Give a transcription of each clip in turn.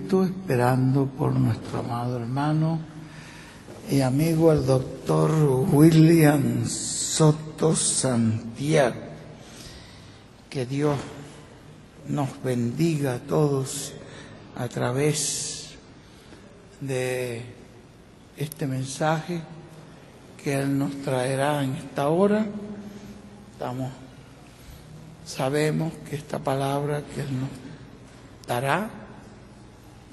momento esperando por nuestro amado hermano y amigo el doctor William Soto Santiago. Que Dios nos bendiga a todos a través de este mensaje que Él nos traerá en esta hora. Sabemos que esta palabra que Él nos dará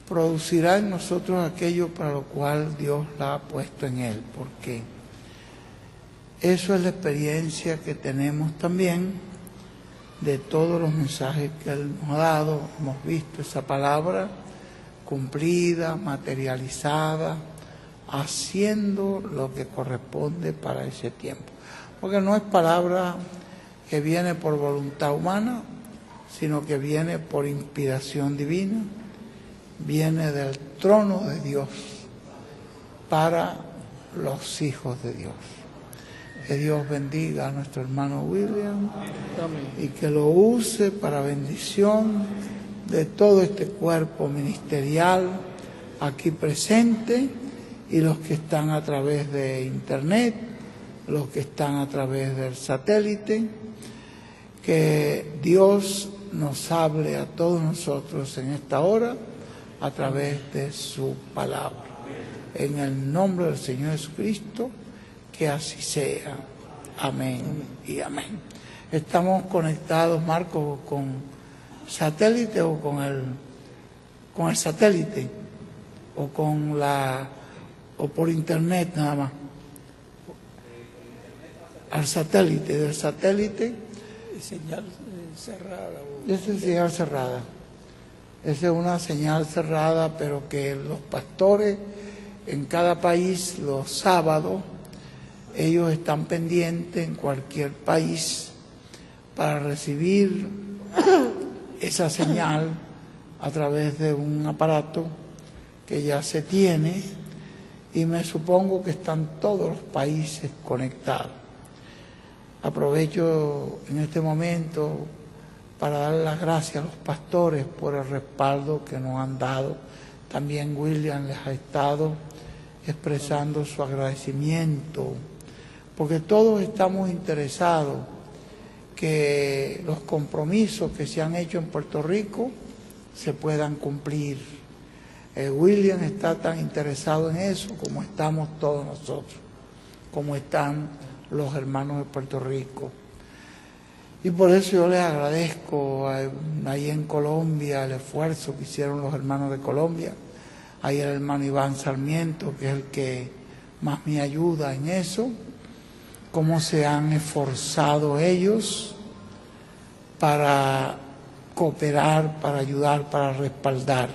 producirá en nosotros aquello para lo cual Dios la ha puesto en Él, porque eso es la experiencia que tenemos también de todos los mensajes que Él nos ha dado. Hemos visto esa palabra cumplida, materializada, haciendo lo que corresponde para ese tiempo. Porque no es palabra que viene por voluntad humana, sino que viene por inspiración divina, viene del trono de Dios para los hijos de Dios. Que Dios bendiga a nuestro hermano William y que lo use para bendición de todo este cuerpo ministerial aquí presente y los que están a través de internet, los que están a través del satélite. Que Dios nos hable a todos nosotros en esta hora a través de su palabra. En el nombre del Señor Jesucristo, que así sea. Amén y amén. Estamos conectados, Marco, con satélite o con el satélite o o por internet nada más. Al satélite, del satélite. Señal cerrada. Esa es señal cerrada. Esa es una señal cerrada, pero que los pastores en cada país los sábados, ellos están pendientes en cualquier país para recibir esa señal a través de un aparato que ya se tiene, y me supongo que están todos los países conectados. Aprovecho en este momento para dar las gracias a los pastores por el respaldo que nos han dado. También William les ha estado expresando su agradecimiento, porque todos estamos interesados que los compromisos que se han hecho en Puerto Rico se puedan cumplir. William está tan interesado en eso como estamos todos nosotros, como están los hermanos de Puerto Rico. Y por eso yo les agradezco ahí en Colombia el esfuerzo que hicieron los hermanos de Colombia. Ahí el hermano Iván Sarmiento, que es el que más me ayuda en eso, cómo se han esforzado ellos para cooperar, para ayudar, para respaldar.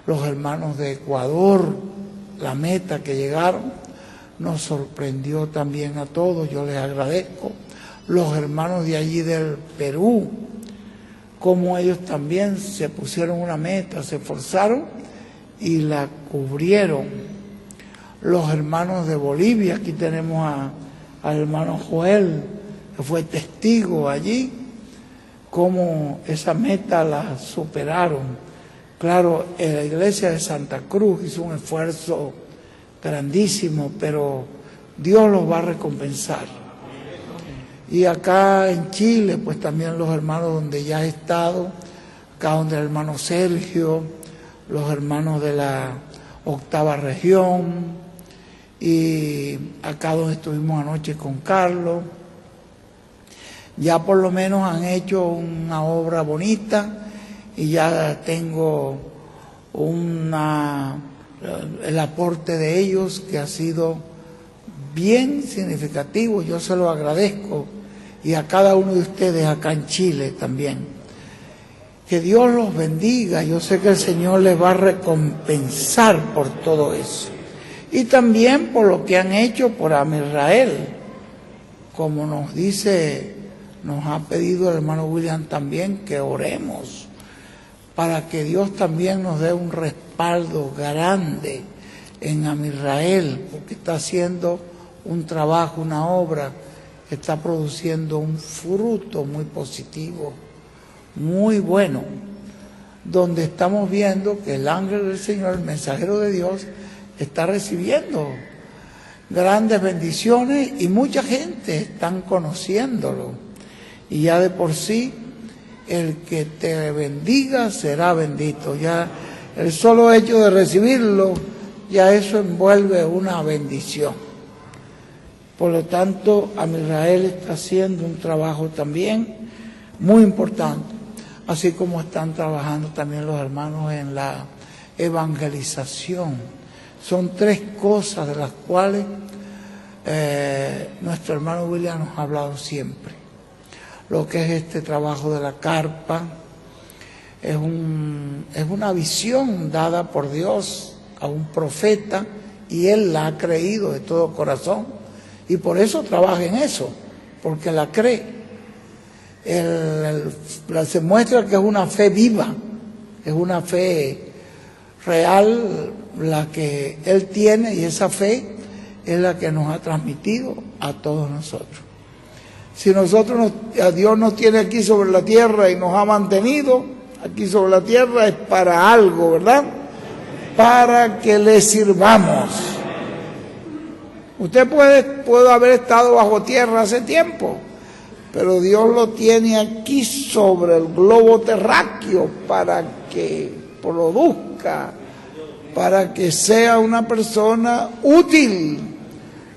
Los hermanos de Ecuador, la meta que llegaron, nos sorprendió también a todos, yo les agradezco. Los hermanos de allí del Perú, como ellos también se pusieron una meta, se esforzaron y la cubrieron. Los hermanos de Bolivia, aquí tenemos al hermano Joel, que fue testigo allí, cómo esa meta la superaron. Claro, la iglesia de Santa Cruz hizo un esfuerzo grandísimo, pero Dios los va a recompensar. Y acá en Chile, pues también los hermanos donde ya he estado, acá donde el hermano Sergio, los hermanos de la 8ª región, y acá donde estuvimos anoche con Carlos, ya por lo menos han hecho una obra bonita, y ya tengo el aporte de ellos que ha sido bien significativo. Yo se lo agradezco, y a cada uno de ustedes acá en Chile también. Que Dios los bendiga. Yo sé que el Señor les va a recompensar por todo eso, y también por lo que han hecho por Amisrael, como nos ha pedido el hermano William también, que oremos para que Dios también nos dé un respaldo grande en Amisrael, porque está haciendo un trabajo, una obra que está produciendo un fruto muy positivo, muy bueno. donde estamos viendo que el ángel del Señor, el mensajero de Dios, está recibiendo grandes bendiciones y mucha gente están conociéndolo. Y ya de por sí, el que te bendiga será bendito. Ya el solo hecho de recibirlo, ya eso envuelve una bendición. Por lo tanto, Amisrael está haciendo un trabajo también muy importante, así como están trabajando también los hermanos en la evangelización. Son 3 cosas de las cuales nuestro hermano William nos ha hablado siempre. Lo que es este trabajo de la carpa, es una visión dada por Dios a un profeta y él la ha creído de todo corazón y por eso trabaja en eso, porque la cree. Se muestra que es una fe viva, es una fe real la que él tiene y esa fe es la que nos ha transmitido a todos nosotros. Si nosotros a Dios nos tiene aquí sobre la tierra y nos ha mantenido aquí sobre la tierra es para algo, ¿verdad? Para que le sirvamos. Usted puede haber estado bajo tierra hace tiempo, pero Dios lo tiene aquí sobre el globo terráqueo para que produzca, para que sea una persona útil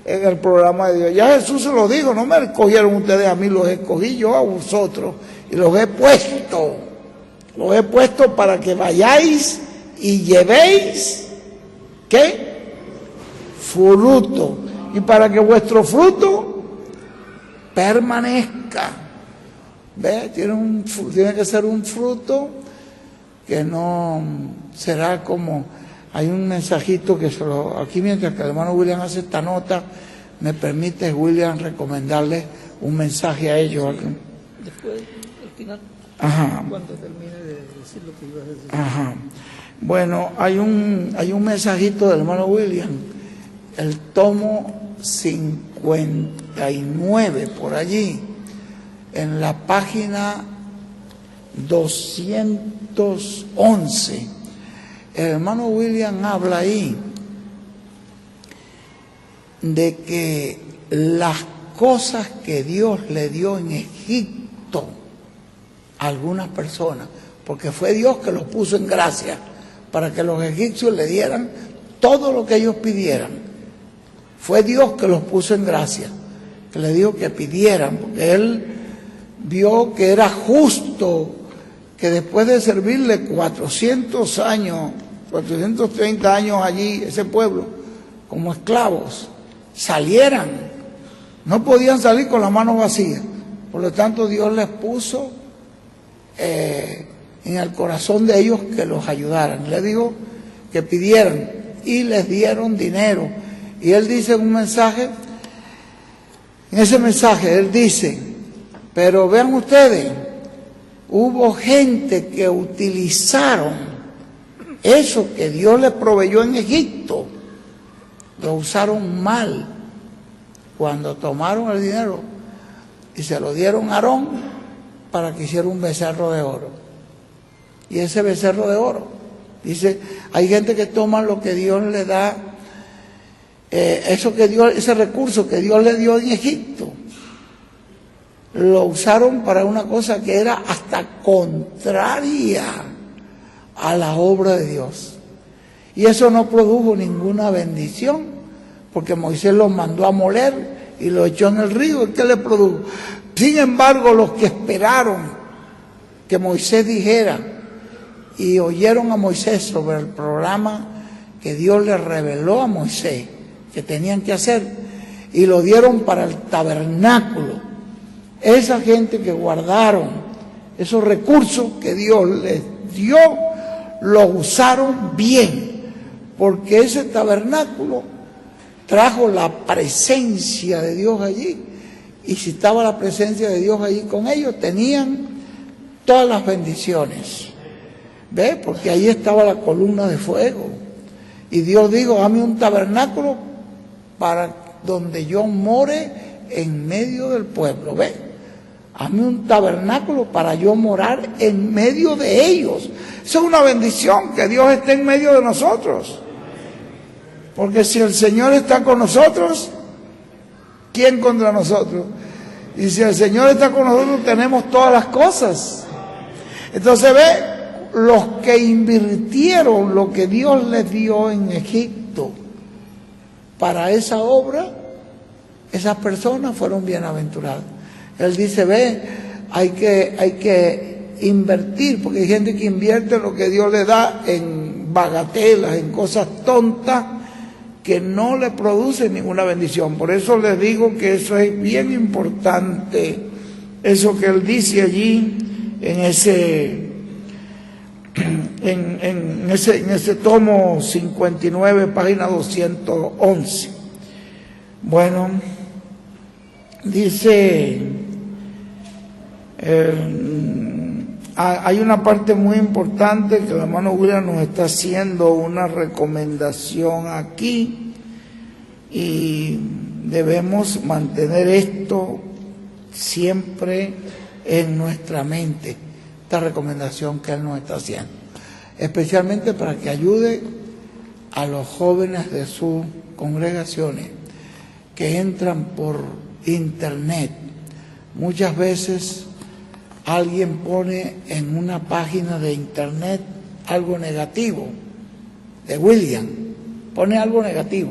en el programa de Dios. Ya Jesús se lo dijo, no me escogieron ustedes a mí, los escogí yo a vosotros y los he puesto para que vayáis y llevéis, ¿qué? Fruto, y para que vuestro fruto permanezca. ¿Ve? Tiene que ser un fruto que no será como... Hay un mensajito que aquí mientras que el hermano William hace esta nota, me permite, William, recomendarle un mensaje a ellos. Después, al final, ajá, cuando termine de decir lo que ibas a decir. Ajá. Bueno, hay un mensajito del hermano William, el tomo 59, por allí, en la página 211. El hermano William habla ahí de que las cosas que Dios le dio en Egipto a algunas personas, porque fue Dios que los puso en gracia para que los egipcios le dieran todo lo que ellos pidieran. Fue Dios que los puso en gracia, que le dijo que pidieran, porque Él vio que era justo que después de servirle 430 años allí, ese pueblo, como esclavos, salieran. No podían salir con las manos vacías. Por lo tanto, Dios les puso en el corazón de ellos que los ayudaran. Les dijo que pidieran y les dieron dinero. Y Él dice en un mensaje, en ese mensaje Él dice, pero vean ustedes, hubo gente que utilizaron eso que Dios les proveyó en Egipto, lo usaron mal cuando tomaron el dinero y se lo dieron a Aarón para que hiciera un becerro de oro. Y ese becerro de oro, dice, hay gente que toma lo que Dios le da, ese recurso que Dios le dio en Egipto, lo usaron para una cosa que era hasta contraria a la obra de Dios. Y eso no produjo ninguna bendición, porque Moisés los mandó a moler y lo echó en el río. ¿Qué le produjo? Sin embargo, los que esperaron que Moisés dijera y oyeron a Moisés sobre el programa que Dios le reveló a Moisés que tenían que hacer y lo dieron para el tabernáculo, esa gente que guardaron esos recursos que Dios les dio, los usaron bien, porque ese tabernáculo trajo la presencia de Dios allí, y si estaba la presencia de Dios allí con ellos, tenían todas las bendiciones. ¿Ve? Porque ahí estaba la columna de fuego, y Dios dijo, hazme un tabernáculo para donde yo more en medio del pueblo. ¿Ve? Hazme un tabernáculo para yo morar en medio de ellos. Eso es una bendición, que Dios esté en medio de nosotros. Porque si el Señor está con nosotros, ¿quién contra nosotros? Y si el Señor está con nosotros, tenemos todas las cosas. Entonces ve, los que invirtieron lo que Dios les dio en Egipto para esa obra, esas personas fueron bienaventuradas. Él dice, ve, hay que invertir, porque hay gente que invierte lo que Dios le da en bagatelas, en cosas tontas, que no le produce ninguna bendición. Por eso les digo que eso es bien importante, eso que él dice allí en ese tomo 59, página 211. Bueno, dice, hay una parte muy importante que el hermano William nos está haciendo una recomendación aquí, y debemos mantener esto siempre en nuestra mente, esta recomendación que él nos está haciendo, especialmente para que ayude a los jóvenes de sus congregaciones que entran por internet. Muchas veces alguien pone en una página de internet algo negativo de William, pone algo negativo.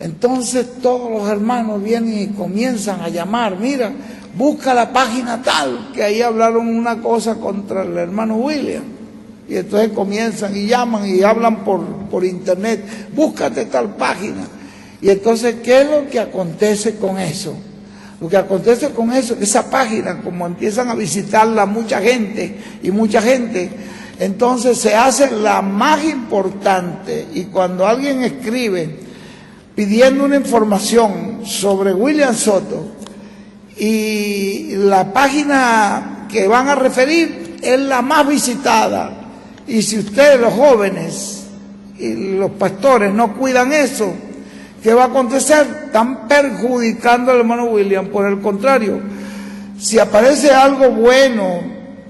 Entonces todos los hermanos vienen y comienzan a llamar, mira, busca la página tal, que ahí hablaron una cosa contra el hermano William. Y entonces comienzan y llaman y hablan por internet, búscate tal página. Y entonces, ¿qué es lo que acontece con eso? Lo que acontece con eso es que esa página, como empiezan a visitarla mucha gente, entonces se hace la más importante. Y cuando alguien escribe pidiendo una información sobre William Soto, y la página que van a referir es la más visitada, y si ustedes, los jóvenes y los pastores, no cuidan eso, ¿qué va a acontecer? Están perjudicando al hermano William. Por el contrario, si aparece algo bueno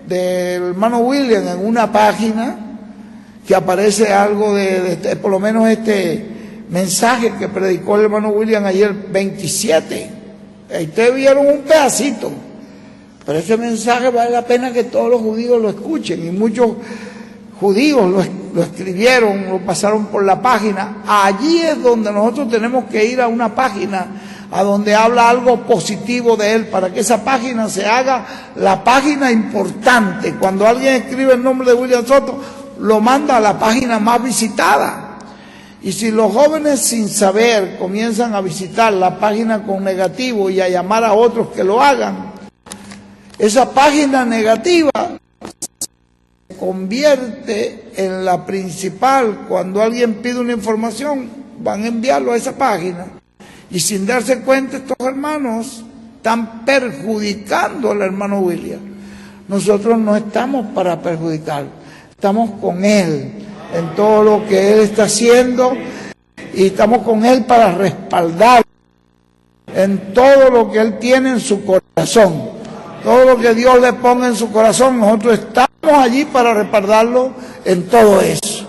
del hermano William en una página, que aparece algo de por lo menos este mensaje que predicó el hermano William ayer 27, ahí ustedes vieron un pedacito, pero ese mensaje vale la pena que todos los judíos lo escuchen, y muchos judíos lo escribieron, lo pasaron por la página. Allí es donde nosotros tenemos que ir, a una página a donde habla algo positivo de él, para que esa página se haga la página importante. Cuando alguien escribe el nombre de William Soto, lo manda a la página más visitada. Y si los jóvenes sin saber comienzan a visitar la página con negativo y a llamar a otros que lo hagan, esa página negativa se convierte en la principal. Cuando alguien pide una información, van a enviarlo a esa página. Y sin darse cuenta, estos hermanos están perjudicando al hermano William. Nosotros no estamos para perjudicarlo, estamos con él en todo lo que él está haciendo, y estamos con él para respaldarlo en todo lo que él tiene en su corazón. Todo lo que Dios le ponga en su corazón, nosotros estamos allí para respaldarlo en todo eso.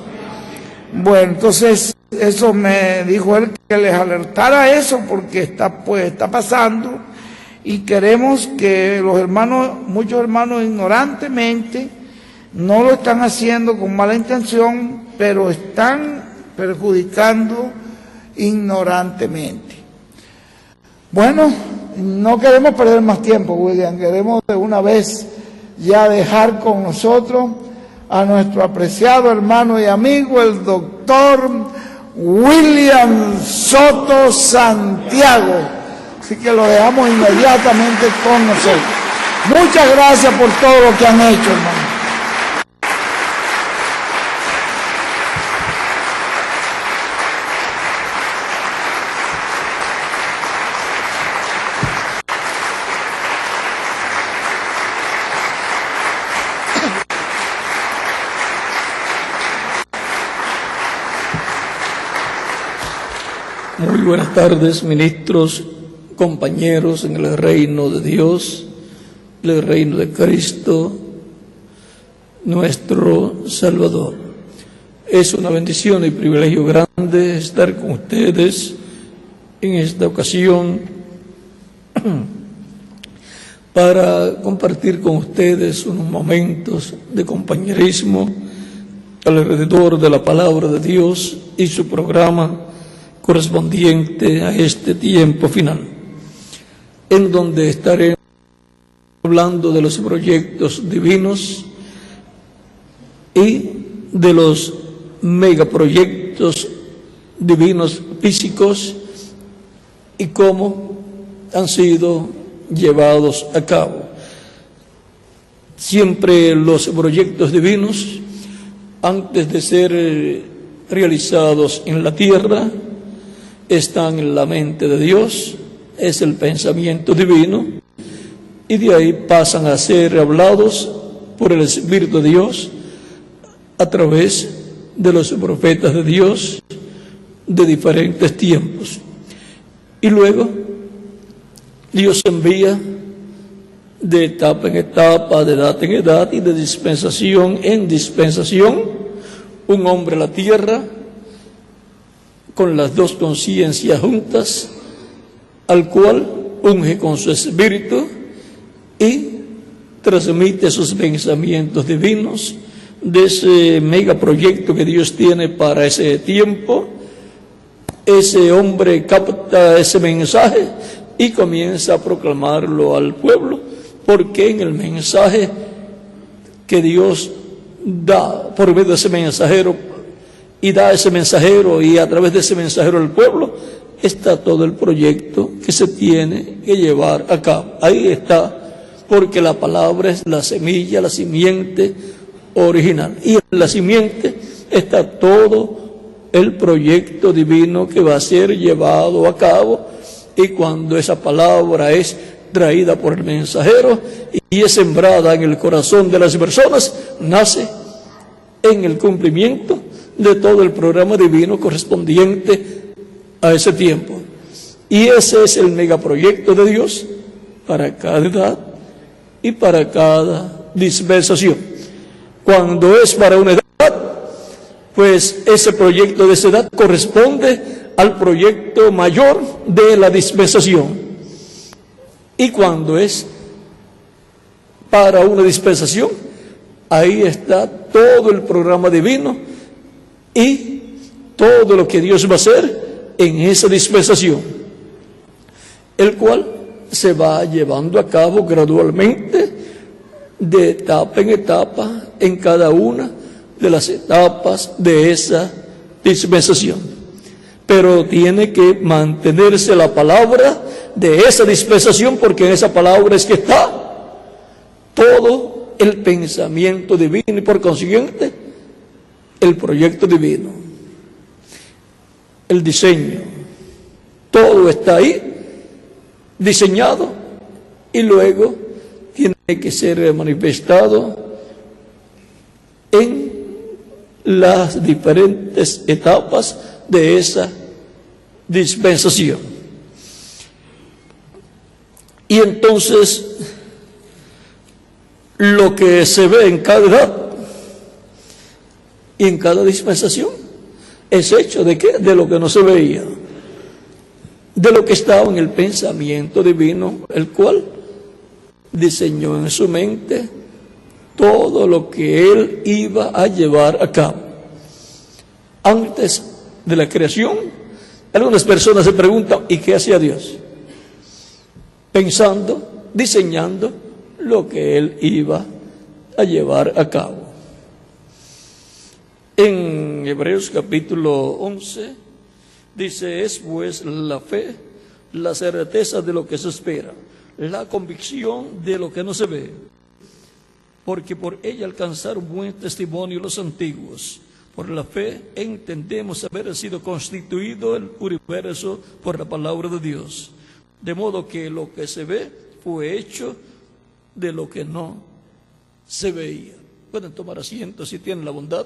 Bueno, entonces eso me dijo él, que les alertara eso, porque está pasando, y queremos que los hermanos, muchos hermanos ignorantemente, no lo están haciendo con mala intención, pero están perjudicando ignorantemente. Bueno, no queremos perder más tiempo, William, queremos de una vez ya dejar con nosotros a nuestro apreciado hermano y amigo, el doctor William Soto Santiago. Así que lo dejamos inmediatamente con nosotros. Muchas gracias por todo lo que han hecho, hermano. Muy buenas tardes, ministros, compañeros en el reino de Dios, el reino de Cristo. nuestro Salvador. Es una bendición y privilegio grande estar con ustedes en esta ocasión para compartir con ustedes unos momentos de compañerismo alrededor de la palabra de Dios y su programa correspondiente a este tiempo final, en donde estaré hablando de los proyectos divinos y de los megaproyectos divinos físicos y cómo han sido llevados a cabo. Siempre los proyectos divinos, antes de ser realizados en la tierra, están en la mente de Dios, es el pensamiento divino, y de ahí pasan a ser hablados por el Espíritu de Dios a través de los profetas de Dios de diferentes tiempos. Y luego Dios envía de etapa en etapa, de edad en edad y de dispensación en dispensación un hombre a la tierra con las dos conciencias juntas, al cual unge con su espíritu y transmite sus pensamientos divinos de ese megaproyecto que Dios tiene para ese tiempo. Ese hombre capta ese mensaje y comienza a proclamarlo al pueblo, porque en el mensaje que Dios da por medio de ese mensajero, y da ese mensajero y a través de ese mensajero al pueblo, está todo el proyecto que se tiene que llevar a cabo. Ahí está, porque la palabra es la semilla, la simiente original, y en la simiente está todo el proyecto divino que va a ser llevado a cabo. Y cuando esa palabra es traída por el mensajero y es sembrada en el corazón de las personas, nace en el cumplimiento de todo el programa divino correspondiente a ese tiempo. Y ese es el megaproyecto de Dios para cada edad y para cada dispensación. Cuando es para una edad, pues ese proyecto de esa edad corresponde al proyecto mayor de la dispensación. Y cuando es para una dispensación, ahí está todo el programa divino y todo lo que Dios va a hacer en esa dispensación, el cual se va llevando a cabo gradualmente, de etapa en etapa, en cada una de las etapas de esa dispensación. Pero tiene que mantenerse la palabra de esa dispensación, porque en esa palabra es que está todo el pensamiento divino y por consiguiente el proyecto divino, el diseño, todo está ahí diseñado y luego tiene que ser manifestado en las diferentes etapas de esa dispensación. Y entonces lo que se ve en cada edad y en cada dispensación es hecho ¿de qué? De lo que no se veía, de lo que estaba en el pensamiento divino, el cual diseñó en su mente todo lo que él iba a llevar a cabo. Antes de la creación, algunas personas se preguntan, ¿y qué hacía Dios? Pensando, diseñando lo que él iba a llevar a cabo. En Hebreos capítulo 11 dice, es pues la fe, la certeza de lo que se espera, la convicción de lo que no se ve, porque por ella alcanzaron buen testimonio los antiguos. Por la fe entendemos haber sido constituido el universo por la palabra de Dios, de modo que lo que se ve fue hecho de lo que no se veía. Pueden tomar asiento si tienen la bondad.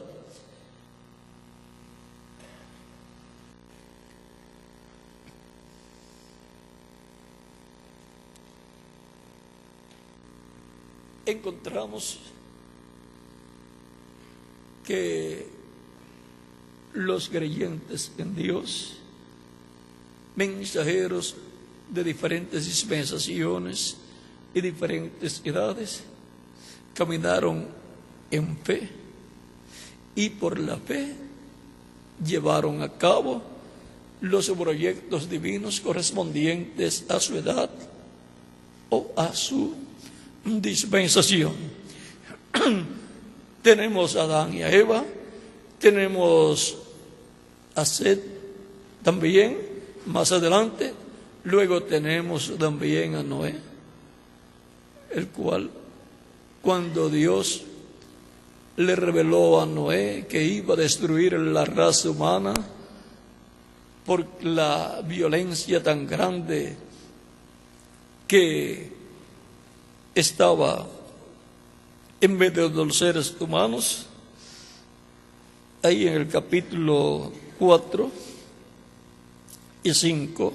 Encontramos que los creyentes en Dios, mensajeros de diferentes dispensaciones y diferentes edades, caminaron en fe y por la fe llevaron a cabo los proyectos divinos correspondientes a su edad o a su dispensación. Tenemos a Adán y a Eva, tenemos a Set también, más adelante, luego tenemos también a Noé, el cual, cuando Dios le reveló a Noé que iba a destruir la raza humana por la violencia tan grande que estaba en medio de los seres humanos, ahí en el capítulo 4 y 5,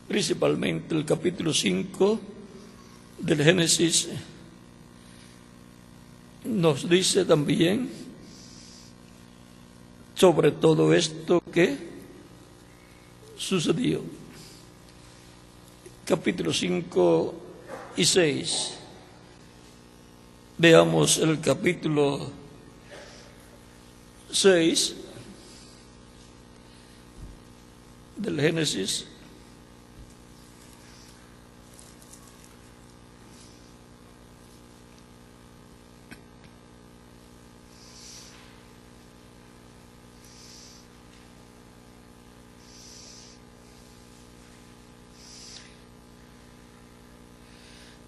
principalmente el capítulo 5 del Génesis, nos dice también sobre todo esto que sucedió. Capítulo 5 y 6. Veamos el capítulo 6 del Génesis.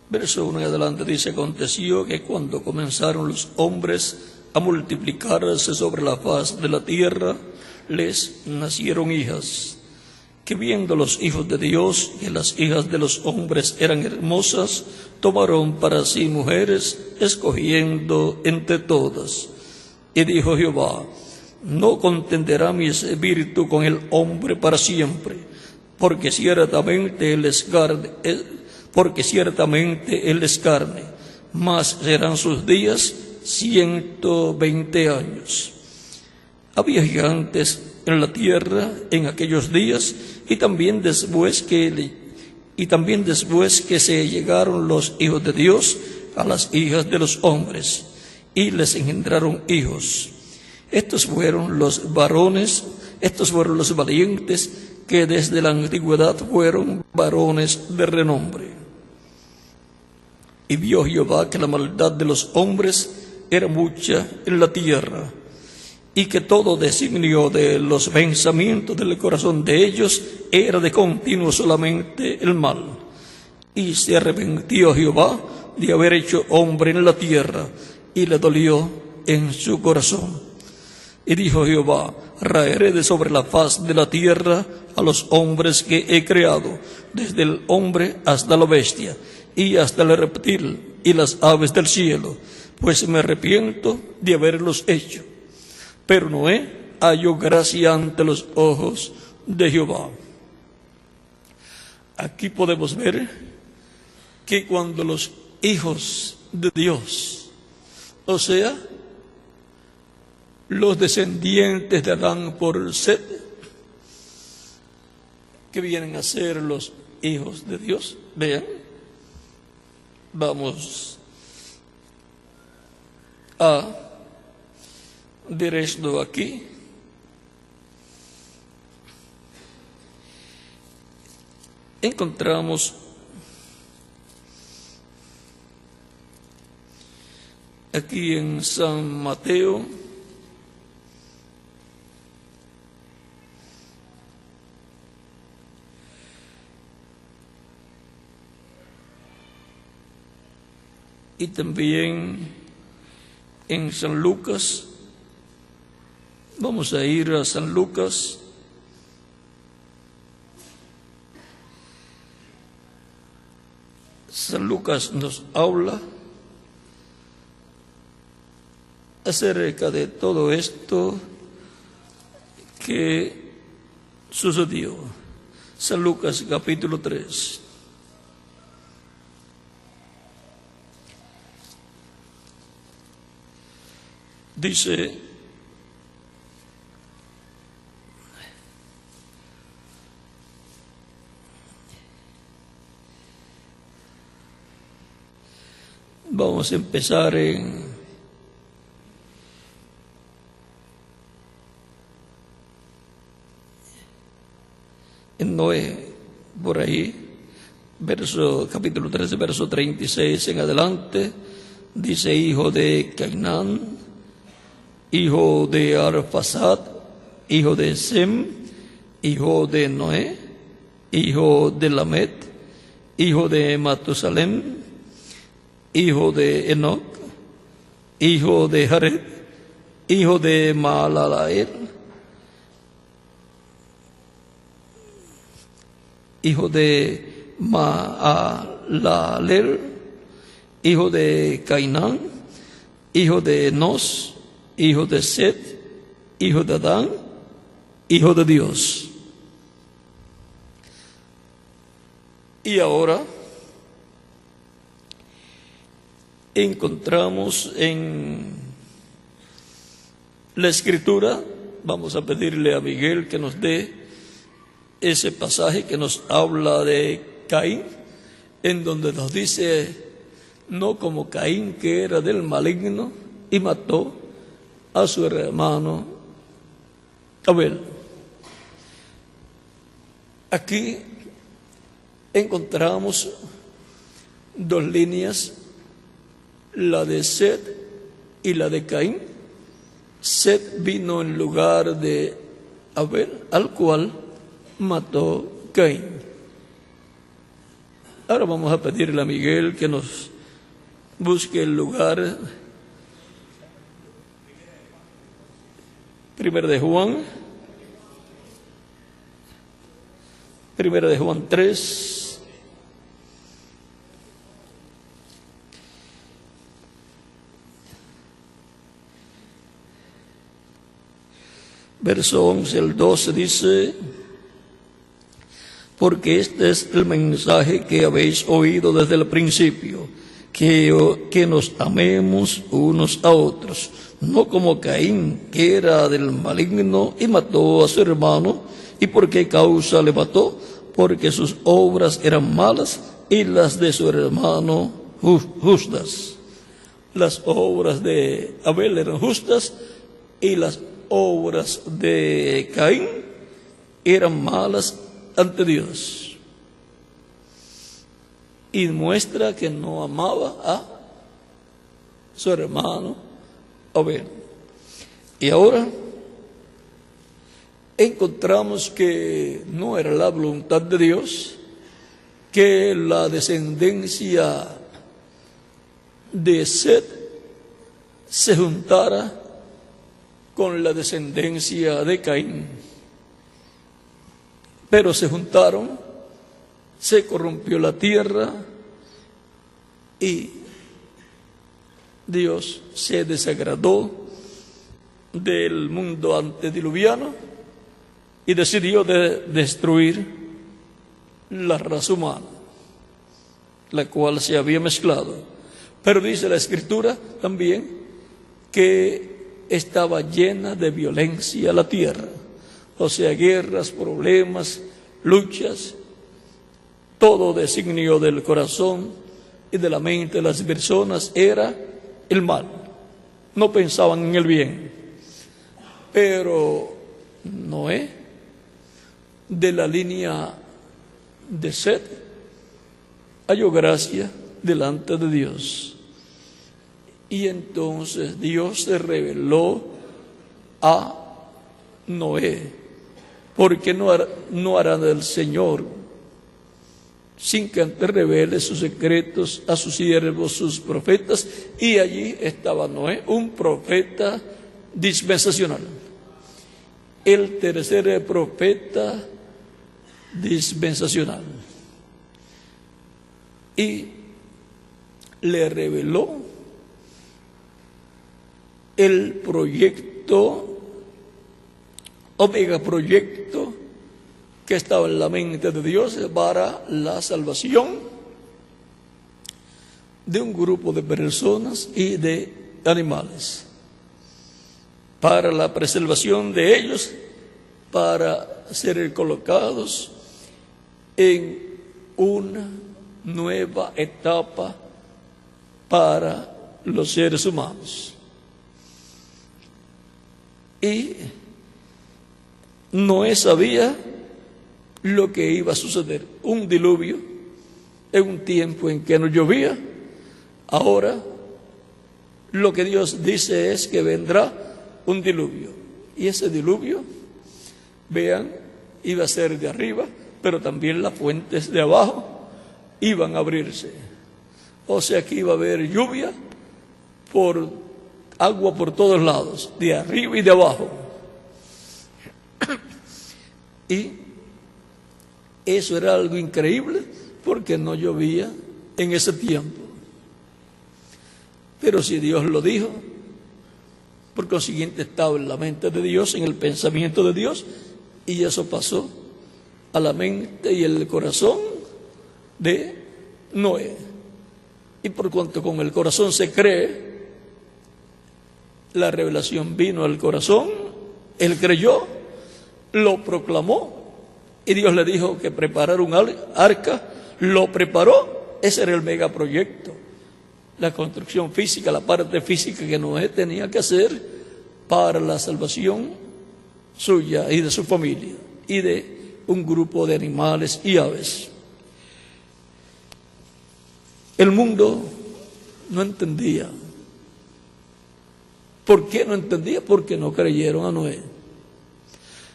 Verso 1 en adelante dice: aconteció que cuando comenzaron los hombres a multiplicarse sobre la faz de la tierra, les nacieron hijas, que viendo los hijos de Dios que las hijas de los hombres eran hermosas, tomaron para sí mujeres, escogiendo entre todas. Y dijo Jehová: no contenderá mi espíritu con el hombre para siempre, porque ciertamente él es carne, mas serán sus días 120 años. Había gigantes en la tierra en aquellos días, y también después que se llegaron los hijos de Dios a las hijas de los hombres, y les engendraron hijos. Estos fueron los varones, estos fueron los valientes, que desde la antigüedad fueron varones de renombre. Y vio Jehová que la maldad de los hombres era mucha en la tierra, y que todo designio de los pensamientos del corazón de ellos era de continuo solamente el mal. Y se arrepintió Jehová de haber hecho hombre en la tierra, y le dolió en su corazón. Y dijo Jehová: raeré de sobre la faz de la tierra a los hombres que he creado, desde el hombre hasta la bestia, y hasta el reptil y las aves del cielo, pues me arrepiento de haberlos hecho. Pero Noé halló gracia ante los ojos de Jehová. Aquí podemos ver que cuando los hijos de Dios, o sea, los descendientes de Adán por Set, que vienen a ser los hijos de Dios, vean, vamos a derecho aquí. Encontramos aquí en San Mateo y también en San Lucas. Vamos a ir a San Lucas. San Lucas nos habla acerca de todo esto que sucedió. San Lucas capítulo 3. Dice: vamos a empezar en Noé, por ahí, capítulo 13, verso 36 en adelante. Dice: hijo de Cainán, hijo de Arfaxad, hijo de Sem, hijo de Noé, hijo de Lamed, hijo de Matusalem, hijo de Enoc, hijo de Jared, hijo de Malalael, hijo de Maalalel, hijo de Cainán, hijo de Enos, hijo de Set, hijo de Adán, hijo de Dios. Y ahora encontramos en la Escritura, vamos a pedirle a Miguel que nos dé ese pasaje que nos habla de Caín, en donde nos dice: no como Caín, que era del maligno y mató a su hermano Abel. Aquí encontramos dos líneas, la de Set y la de Caín. Set vino en lugar de Abel, al cual mató Caín. Ahora vamos a pedirle a Miguel que nos busque el lugar. Primera de Juan 3, verso 11 al 12 dice: porque este es el mensaje que habéis oído desde el principio, que nos amemos unos a otros, no como Caín, que era del maligno y mató a su hermano. ¿Y por qué causa le mató? Porque sus obras eran malas y las de su hermano justas. Las obras de Abel eran justas y las obras de Caín eran malas ante Dios. Y muestra que no amaba a su hermano Abel. Y ahora encontramos que no era la voluntad de Dios que la descendencia de Set se juntara con la descendencia de Caín. Pero se juntaron, se corrompió la tierra y Dios se desagradó del mundo antediluviano y decidió destruir la raza humana, la cual se había mezclado. Pero dice la Escritura también que estaba llena de violencia la tierra, o sea, guerras, problemas, luchas, todo designio del corazón y de la mente de las personas era el mal. No pensaban en el bien. Pero Noé, de la línea de Set, halló gracia delante de Dios. Y entonces Dios se reveló a Noé. Porque no hará del Señor sin que antes revele sus secretos a sus siervos, sus profetas. Y allí estaba Noé, un profeta dispensacional. El tercer profeta dispensacional. Y le reveló el proyecto, megaproyecto que estaba en la mente de Dios para la salvación de un grupo de personas y de animales. para la preservación de ellos, para ser colocados en una nueva etapa para los seres humanos. Y Noé sabía lo que iba a suceder, un diluvio en un tiempo en que no llovía. Ahora lo que Dios dice es que vendrá un diluvio, y ese diluvio, vean, iba a ser de arriba, pero también las fuentes de abajo iban a abrirse. O sea que iba a haber lluvia, agua por todos lados, de arriba y de abajo. Y eso era algo increíble, porque no llovía en ese tiempo. Pero si Dios lo dijo, por consiguiente estaba en la mente de Dios, en el pensamiento de Dios, y eso pasó a la mente y el corazón de Noé. Y por cuanto con el corazón se cree, la revelación vino al corazón, él creyó, lo proclamó, y Dios le dijo que preparara un arca, lo preparó. Ese era el megaproyecto, la construcción física, la parte física que Noé tenía que hacer para la salvación suya y de su familia y de un grupo de animales y aves. El mundo no entendía. ¿Por qué no entendía? Porque no creyeron a Noé.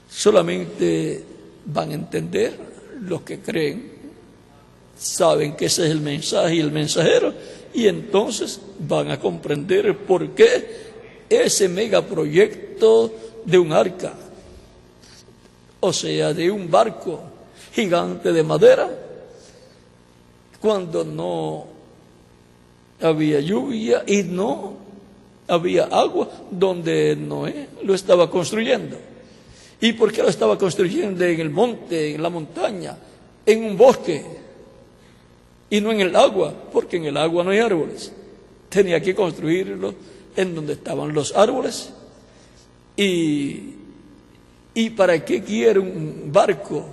Solamente van a entender los que creen, saben que ese es el mensaje y el mensajero, y entonces van a comprender por qué ese megaproyecto de un arca, o sea, de un barco gigante de madera, cuando no había lluvia y no había agua, donde Noé lo estaba construyendo. ¿Y por qué lo estaba construyendo en el monte, en la montaña, en un bosque, y no en el agua? Porque en el agua no hay árboles. Tenía que construirlo en donde estaban los árboles. ¿Y para qué quiere un barco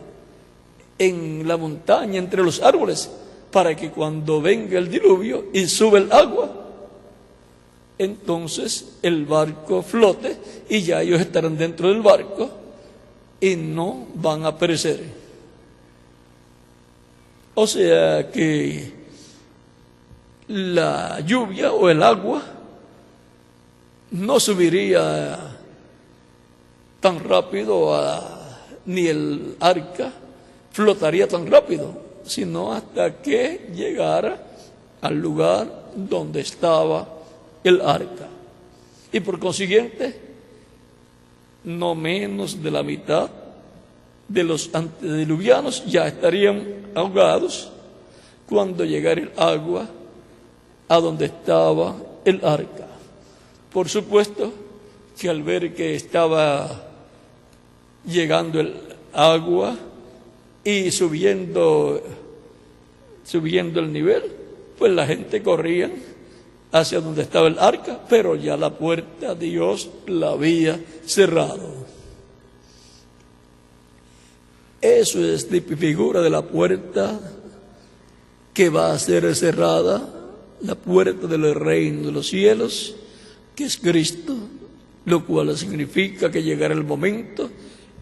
en la montaña entre los árboles? Para que cuando venga el diluvio y sube el agua, entonces el barco flote y ya ellos estarán dentro del barco y no van a perecer. O sea que la lluvia o el agua no subiría tan rápido, ni el arca flotaría tan rápido, sino hasta que llegara al lugar donde estaba el arca. Y por consiguiente, no menos de la mitad de los antediluvianos ya estarían ahogados cuando llegara el agua a donde estaba el arca. Por supuesto que al ver que estaba llegando el agua y subiendo el nivel, pues la gente corría hacia donde estaba el arca, pero ya la puerta Dios la había cerrado. Eso es la figura de la puerta que va a ser cerrada, la puerta del reino de los cielos, que es Cristo, lo cual significa que llegará el momento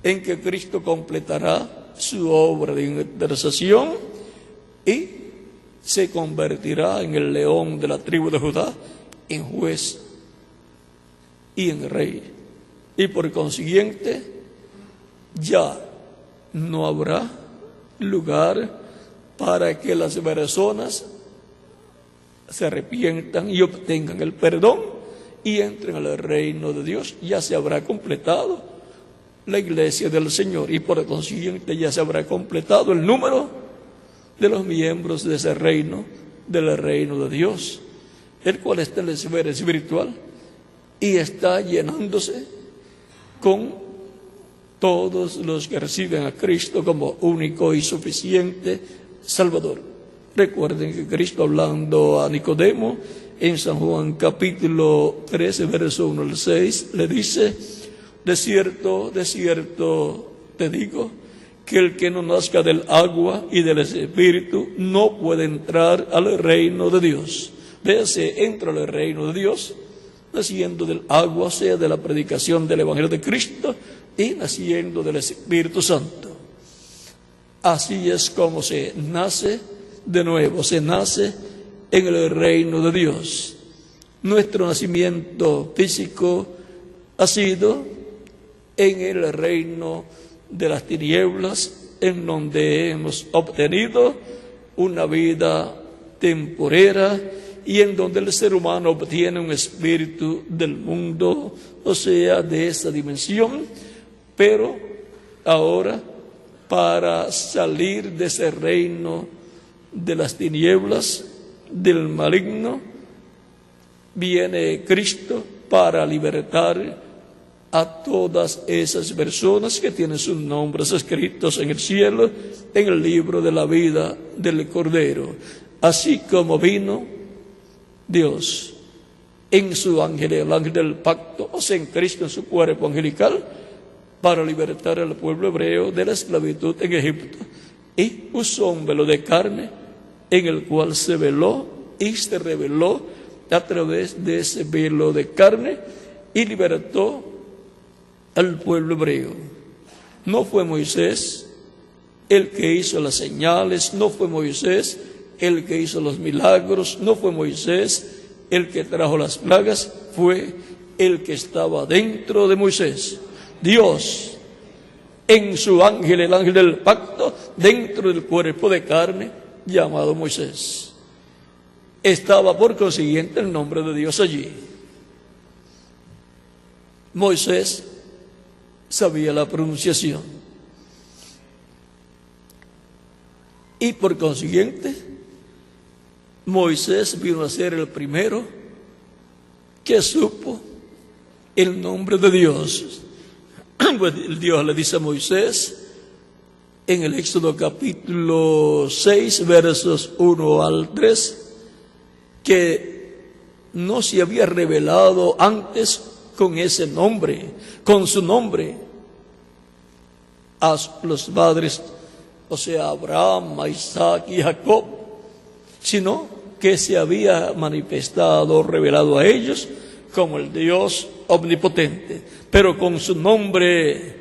en que Cristo completará su obra de intercesión y se convertirá en el león de la tribu de Judá, en juez y en rey. Y por consiguiente, ya no habrá lugar para que las personas se arrepientan y obtengan el perdón y entren al reino de Dios. Ya se habrá completado la iglesia del Señor y por consiguiente ya se habrá completado el número de los miembros de ese reino, del reino de Dios, el cual está en la esfera espiritual y está llenándose con todos los que reciben a Cristo como único y suficiente Salvador. Recuerden que Cristo, hablando a Nicodemo en San Juan capítulo 13, verso 1 al 6, le dice: de cierto te digo, que el que no nazca del agua y del Espíritu no puede entrar al reino de Dios. Véase, entra al reino de Dios naciendo del agua, o sea, de la predicación del Evangelio de Cristo, y naciendo del Espíritu Santo. Así es como se nace de nuevo, se nace en el reino de Dios. Nuestro nacimiento físico ha sido en el reino de las tinieblas, en donde hemos obtenido una vida temporera y en donde el ser humano obtiene un espíritu del mundo, o sea, de esta dimensión. Pero ahora, para salir de ese reino de las tinieblas, del maligno, viene Cristo para libertar a todas esas personas que tienen sus nombres escritos en el cielo, en el libro de la vida del Cordero. Así como vino Dios en su ángel, el ángel del pacto, o sea, en Cristo en su cuerpo angelical, para libertar al pueblo hebreo de la esclavitud en Egipto, y usó un velo de carne en el cual se veló y se reveló a través de ese velo de carne y libertó al pueblo hebreo. No fue Moisés el que hizo las señales, no fue Moisés el que hizo los milagros, no fue Moisés el que trajo las plagas, fue el que estaba dentro de Moisés. Dios, en su ángel, el ángel del pacto, dentro del cuerpo de carne llamado Moisés. Estaba por consiguiente el nombre de Dios allí. Moisés sabía la pronunciación y por consiguiente Moisés vino a ser el primero que supo el nombre de Dios. Pues Dios le dice a Moisés en el Éxodo capítulo 6 versos 1 al 3 que no se había revelado antes con ese nombre, con su nombre, a los padres, o sea, Abraham, a Isaac y Jacob, sino que se había manifestado, revelado a ellos como el Dios omnipotente, pero con su nombre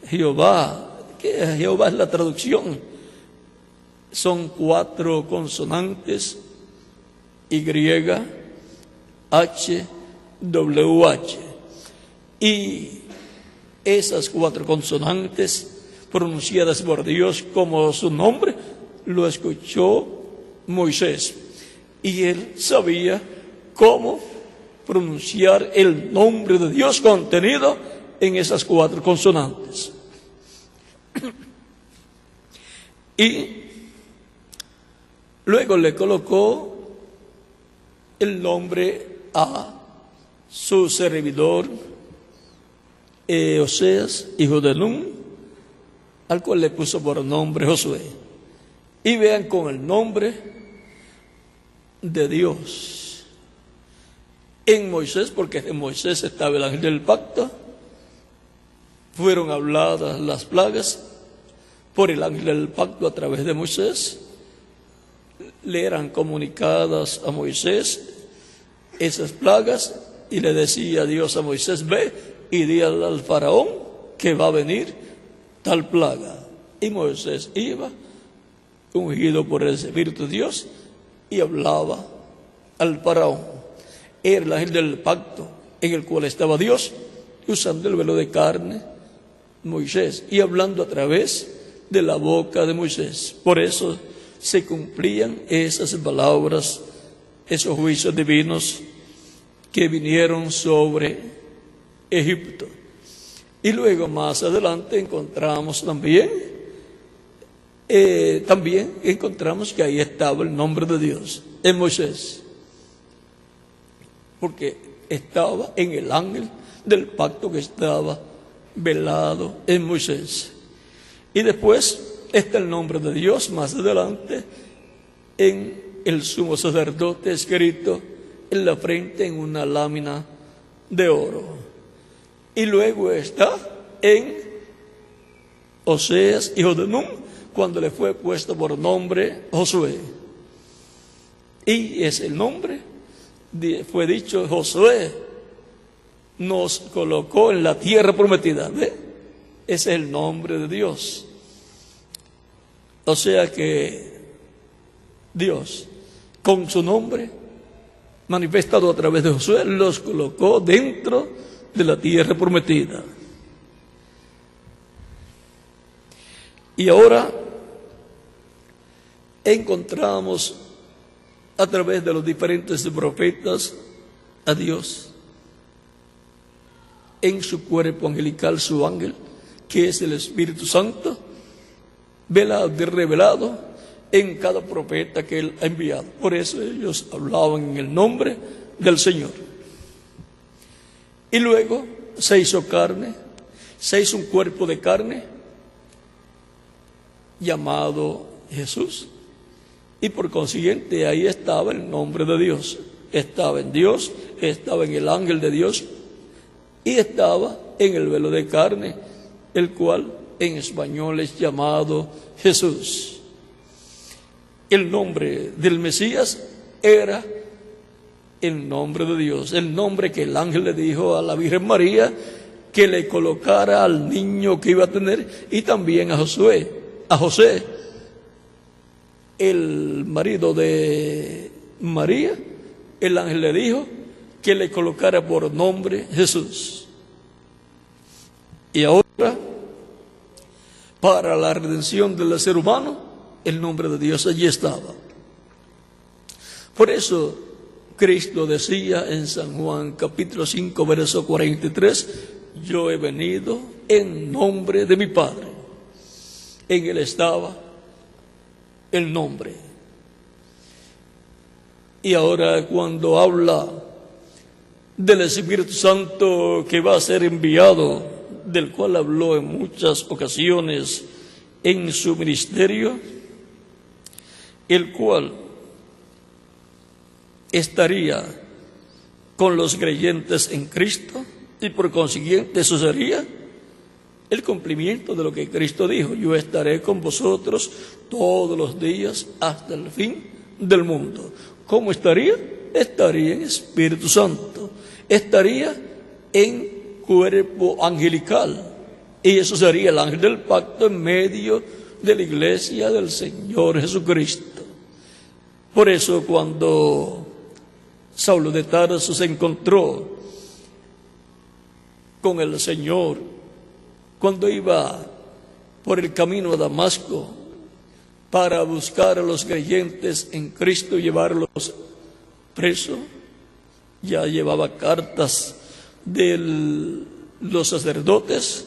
Jehová, que Jehová es la traducción, son 4 consonantes, Y, H, WH, y esas 4 consonantes pronunciadas por Dios como su nombre lo escuchó Moisés, y él sabía cómo pronunciar el nombre de Dios contenido en esas 4 consonantes. Y luego le colocó el nombre a su servidor Oseas, hijo de Nun, al cual le puso por nombre Josué. Y vean, con el nombre de Dios en Moisés, porque en Moisés estaba el ángel del pacto, fueron habladas las plagas por el ángel del pacto a través de Moisés. Le eran comunicadas a Moisés esas plagas, y le decía Dios a Moisés: ve y di al faraón que va a venir tal plaga. Y Moisés iba ungido por el Espíritu de Dios y hablaba al faraón. Era el ángel del pacto en el cual estaba Dios, usando el velo de carne, Moisés, y hablando a través de la boca de Moisés. Por eso se cumplían esas palabras, esos juicios divinos que vinieron sobre Egipto. Y luego más adelante encontramos también encontramos que ahí estaba el nombre de Dios en Moisés, porque estaba en el ángel del pacto que estaba velado en Moisés. Y después está el nombre de Dios más adelante en el sumo sacerdote escrito en la frente en una lámina de oro. Y luego está en Oseas, hijo de Nun, cuando le fue puesto por nombre Josué. Y ese nombre fue dicho: Josué nos colocó en la tierra prometida. ¿Ve? Ese es el nombre de Dios. O sea que Dios, con su nombre manifestado a través de Josué, los colocó dentro de la tierra prometida. Y ahora encontramos a través de los diferentes profetas a Dios en su cuerpo angelical, su ángel, que es el Espíritu Santo, velado y revelado en cada profeta que Él ha enviado. Por eso ellos hablaban en el nombre del Señor. Y luego se hizo carne, se hizo un cuerpo de carne llamado Jesús. Y por consiguiente ahí estaba el nombre de Dios. Estaba en Dios, estaba en el ángel de Dios y estaba en el velo de carne, el cual en español es llamado Jesús. El nombre del Mesías era el nombre de Dios, el nombre que el ángel le dijo a la Virgen María que le colocara al niño que iba a tener, y también a José, el marido de María. El ángel le dijo que le colocara por nombre Jesús. Y ahora, para la redención del ser humano, el nombre de Dios allí estaba. Por eso Cristo decía en San Juan capítulo 5 verso 43: yo he venido en nombre de mi Padre. En Él estaba el nombre. Y ahora, cuando habla del Espíritu Santo que va a ser enviado, del cual habló en muchas ocasiones en su ministerio, el cual estaría con los creyentes en Cristo, y por consiguiente eso sería el cumplimiento de lo que Cristo dijo: yo estaré con vosotros todos los días hasta el fin del mundo. ¿Cómo estaría? Estaría en Espíritu Santo, estaría en cuerpo angelical, y eso sería el ángel del pacto en medio de la iglesia del Señor Jesucristo. Por eso, cuando Saulo de Tarso se encontró con el Señor, cuando iba por el camino a Damasco para buscar a los creyentes en Cristo y llevarlos presos, ya llevaba cartas de los sacerdotes,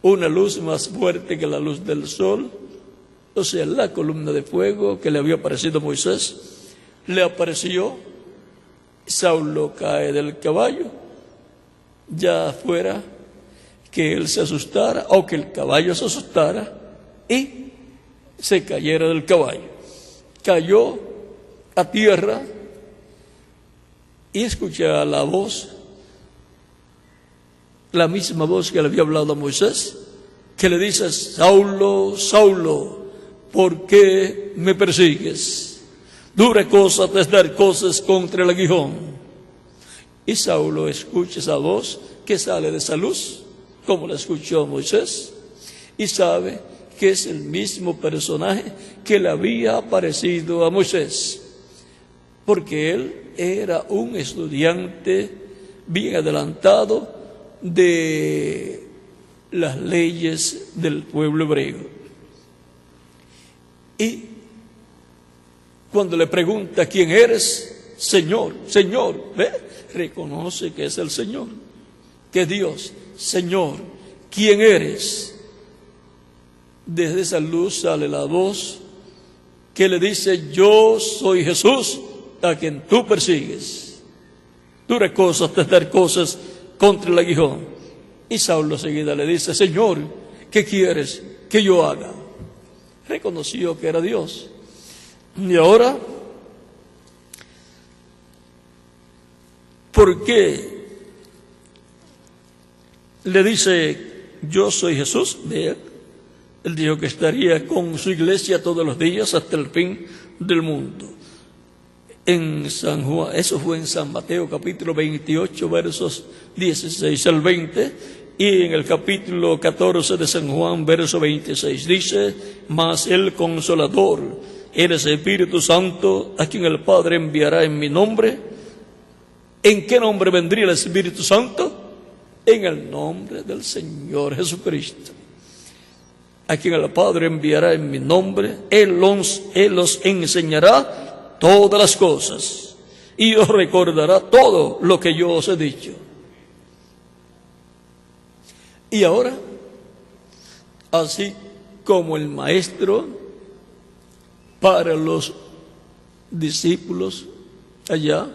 una luz más fuerte que la luz del sol, o sea, la columna de fuego que le había aparecido a Moisés, le apareció. Saulo cae del caballo, ya fuera que él se asustara o que el caballo se asustara y se cayera del caballo. Cayó a tierra y escuché la voz, la misma voz que le había hablado a Moisés, que le dice: Saulo, Saulo, ¿por qué me persigues? Dura cosa es dar cosas contra el aguijón. Y Saulo escucha esa voz que sale de esa luz, como la escuchó Moisés, y sabe que es el mismo personaje que le había aparecido a Moisés, porque él era un estudiante bien adelantado de las leyes del pueblo hebreo. Y cuando le pregunta: ¿quién eres? Señor, Señor, ¿ve? Reconoce que es el Señor, que es Dios. Señor, ¿quién eres? Desde esa luz sale la voz que le dice: yo soy Jesús, a quien tú persigues. Dura cosa es dar cosas contra el aguijón. Y Saulo seguida le dice: Señor, ¿qué quieres que yo haga? Reconoció que era Dios. Y ahora ¿Por qué le dice, yo soy Jesús? Vea, él dijo que estaría con su iglesia todos los días hasta el fin del mundo. En San Juan, eso fue en San Mateo capítulo 28, versos 16 al 20, y en el capítulo 14 de San Juan, verso 26, dice, mas el Consolador, el Espíritu Santo, a quien el Padre enviará en mi nombre. ¿En qué nombre vendría el Espíritu Santo? En el nombre del Señor Jesucristo, a quien el Padre enviará en mi nombre. Él os enseñará todas las cosas y os recordará todo lo que yo os he dicho. Y ahora, así como el Maestro para los discípulos allá,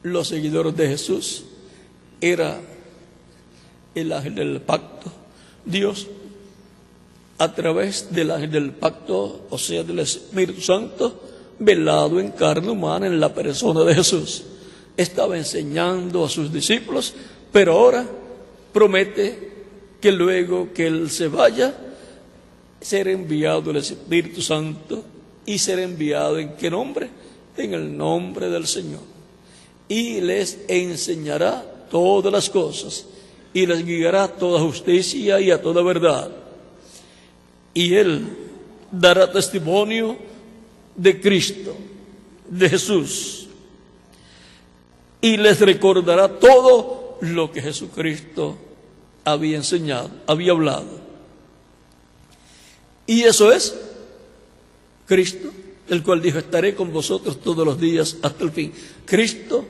los seguidores de Jesús, era el ángel del pacto, Dios, a través del ángel del pacto, o sea, del Espíritu Santo, velado en carne humana en la persona de Jesús, estaba enseñando a sus discípulos, pero ahora promete que luego que Él se vaya, será enviado el Espíritu Santo. ¿Y será enviado en qué nombre? En el nombre del Señor. Y les enseñará todas las cosas, y les guiará a toda justicia y a toda verdad. Y Él dará testimonio de Cristo, de Jesús, y les recordará todo lo que Jesucristo había enseñado, había hablado. Y eso es Cristo, el cual dijo, estaré con vosotros todos los días hasta el fin. Cristo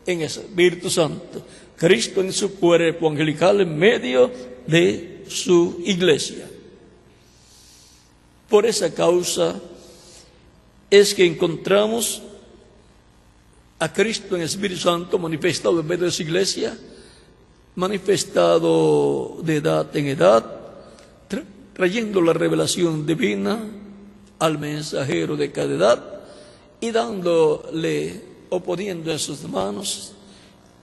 en el Espíritu Santo, Cristo en su cuerpo angelical en medio de su iglesia. Por esa causa es que encontramos a Cristo en el Espíritu Santo manifestado en medio de su iglesia, manifestado de edad en edad, trayendo la revelación divina al mensajero de cada edad y dándole o poniendo en sus manos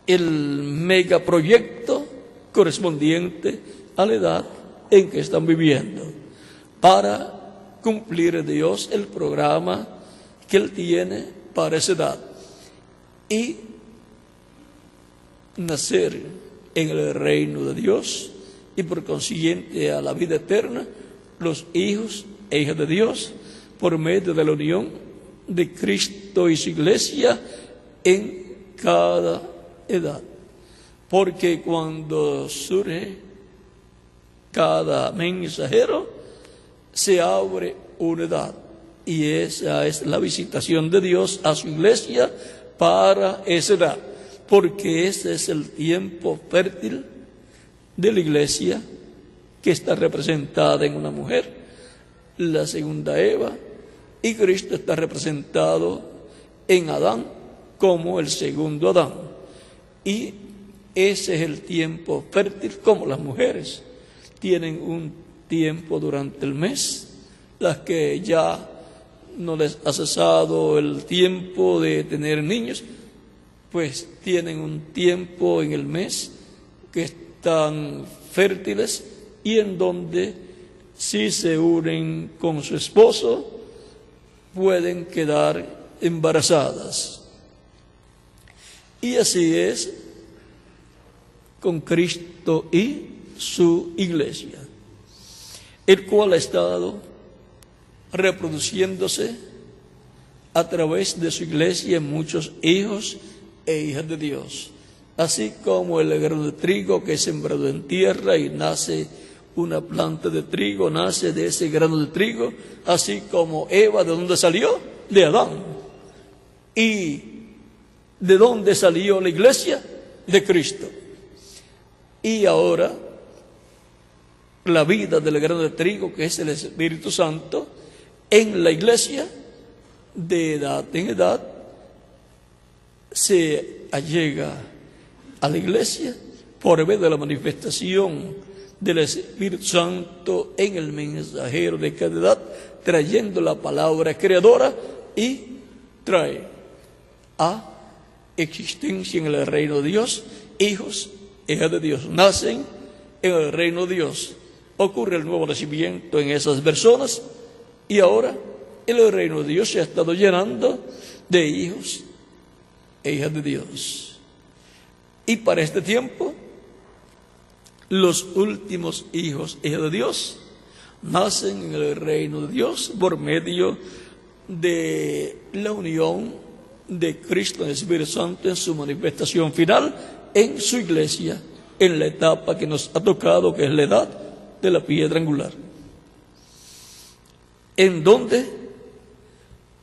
el megaproyecto correspondiente a la edad en que están viviendo, para cumplir Dios el programa que Él tiene para esa edad y nacer en el reino de Dios y por consiguiente a la vida eterna, los hijos e hijas de Dios, por medio de la unión de Cristo y su iglesia en cada edad. Porque cuando surge cada mensajero, se abre una edad, y esa es la visitación de Dios a su iglesia para esa edad, porque ese es el tiempo fértil de la iglesia, que está representada en una mujer, la segunda Eva, y Cristo está representado en Adán como el segundo Adán. Y ese es el tiempo fértil, como las mujeres tienen un tiempo durante el mes, las que ya no les ha cesado el tiempo de tener niños, pues tienen un tiempo en el mes que están fértiles y en donde si se unen con su esposo pueden quedar embarazadas. Y así es con Cristo y su iglesia, el cual ha estado reproduciéndose a través de su iglesia en muchos hijos e hijas de Dios, así como el grano de trigo que es sembrado en tierra y nace una planta de trigo, nace de ese grano de trigo, así como Eva, ¿de dónde salió? De Adán. ¿Y de dónde salió la iglesia? De Cristo. Y ahora la vida del grano de trigo, que es el Espíritu Santo, en la iglesia, de edad en edad, se allega a la iglesia por medio de la manifestación del Espíritu Santo en el mensajero de cada edad, trayendo la palabra creadora, y trae a existencia en el reino de Dios, hijos, hijas de Dios, nacen en el reino de Dios. Ocurre el nuevo nacimiento en esas personas y ahora el reino de Dios se ha estado llenando de hijos e hijas de Dios. Y para este tiempo, los últimos hijos e hijas de Dios nacen en el reino de Dios por medio de la unión de Cristo en el Espíritu Santo en su manifestación final en su iglesia, en la etapa que nos ha tocado, que es la edad de la piedra angular, en donde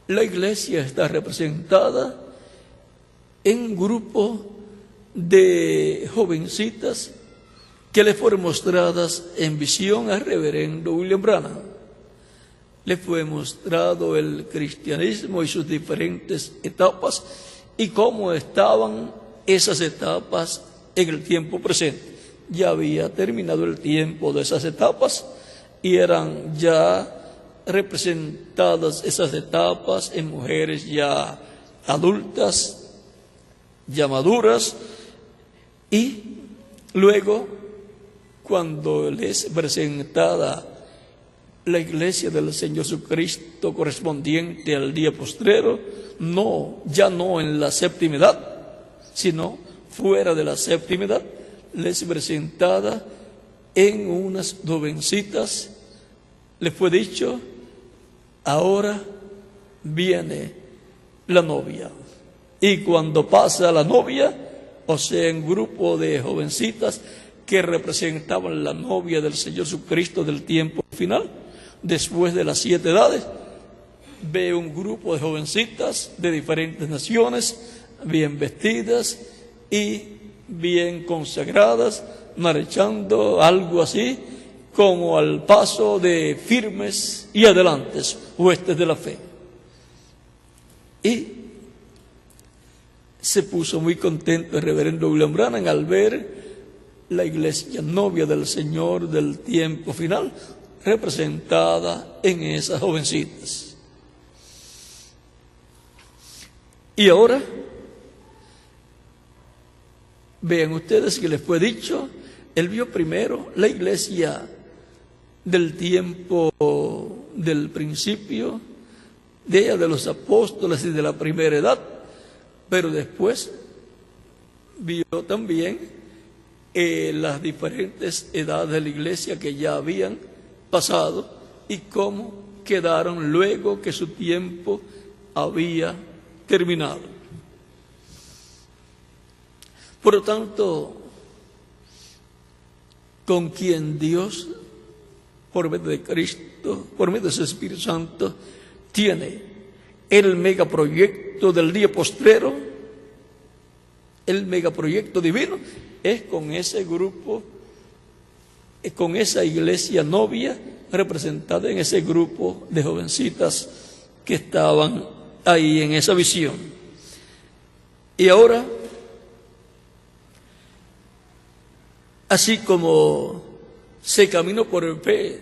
la iglesia está representada en un grupo de jovencitas que le fueron mostradas en visión al reverendo William Branham. Le fue mostrado el cristianismo y sus diferentes etapas y cómo estaban esas etapas en el tiempo presente. Ya había terminado el tiempo de esas etapas y eran ya representadas esas etapas en mujeres ya adultas, ya maduras, y luego, cuando les presentada la iglesia del Señor Jesucristo correspondiente al día postrero, ya no en la séptima edad, sino fuera de la séptima edad, les presentada en unas jovencitas, les fue dicho: ahora viene la novia. Y cuando pasa la novia, o sea, un grupo de jovencitas que representaban la novia del Señor Jesucristo del tiempo final, después de las 7 edades, ve un grupo de jovencitas de diferentes naciones, bien vestidas y bien consagradas, marchando algo así como al paso de firmes y adelantes huestes de la fe. Y se puso muy contento el reverendo William Branham al ver la iglesia novia del Señor del tiempo final representada en esas jovencitas. Y ahora, vean ustedes que les fue dicho, él vio primero la iglesia del tiempo del principio, de ella, de los apóstoles y de la primera edad, pero después vio también las diferentes edades de la iglesia que ya habían pasado y cómo quedaron luego que su tiempo había terminado. Por lo tanto, con quien Dios, por medio de Cristo, por medio de su Espíritu Santo, tiene el megaproyecto del día postrero, el megaproyecto divino, es con ese grupo, con esa iglesia novia representada en ese grupo de jovencitas que estaban ahí en esa visión. Y ahora, así como se caminó por fe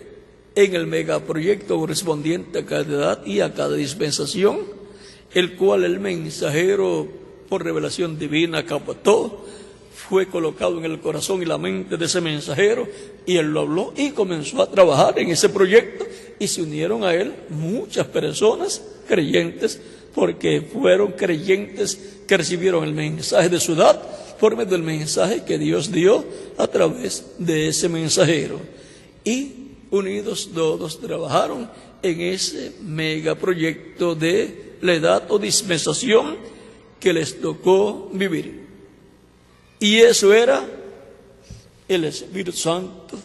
en el megaproyecto correspondiente a cada edad y a cada dispensación, el cual el mensajero por revelación divina captó, fue colocado en el corazón y la mente de ese mensajero, y él lo habló y comenzó a trabajar en ese proyecto, y se unieron a él muchas personas creyentes, porque fueron creyentes que recibieron el mensaje de su edad por medio del mensaje que Dios dio a través de ese mensajero. Y unidos todos trabajaron en ese megaproyecto de la edad o dispensación que les tocó vivir. Y eso era el Espíritu Santo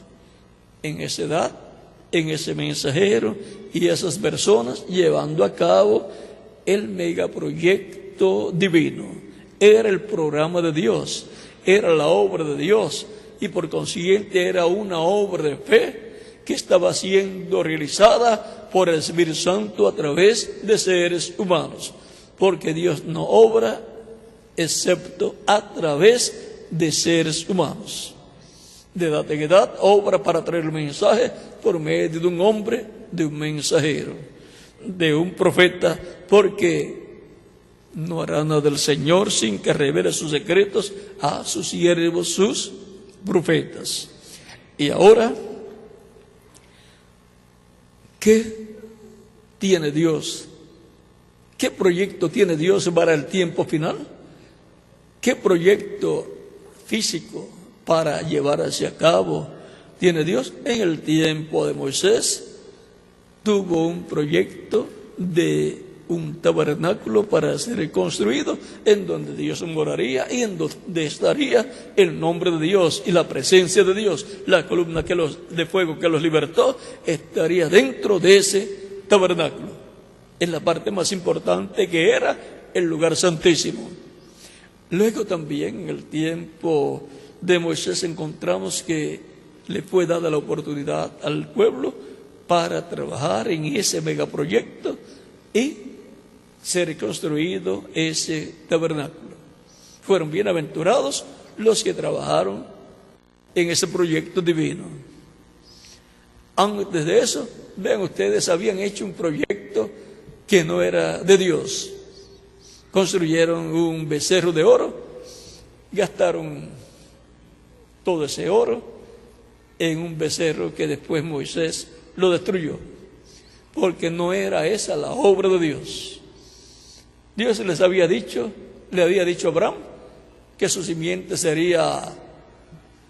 en esa edad, en ese mensajero y esas personas llevando a cabo el megaproyecto divino. Era el programa de Dios, era la obra de Dios, y por consiguiente era una obra de fe que estaba siendo realizada por el Espíritu Santo a través de seres humanos, porque Dios no obra excepto a través de seres humanos. De edad en edad obra para traer el mensaje por medio de un hombre, de un mensajero, de un profeta, porque no hará nada del Señor sin que revele sus secretos a sus siervos, sus profetas. Y ahora, ¿qué tiene Dios? ¿Qué proyecto tiene Dios para el tiempo final? ¿Qué proyecto físico para llevar hacia cabo tiene Dios? En el tiempo de Moisés tuvo un proyecto de un tabernáculo para ser construido, en donde Dios moraría y en donde estaría el nombre de Dios y la presencia de Dios. La columna de fuego que los libertó estaría dentro de ese tabernáculo, en la parte más importante, que era el lugar santísimo. Luego también en el tiempo de Moisés encontramos que le fue dada la oportunidad al pueblo para trabajar en ese megaproyecto y ser construido ese tabernáculo. Fueron bienaventurados los que trabajaron en ese proyecto divino. Antes de eso, vean ustedes, habían hecho un proyecto que no era de Dios. Construyeron un becerro de oro, gastaron todo ese oro en un becerro que después Moisés lo destruyó, porque no era esa la obra de Dios. Dios le había dicho a Abraham que su simiente sería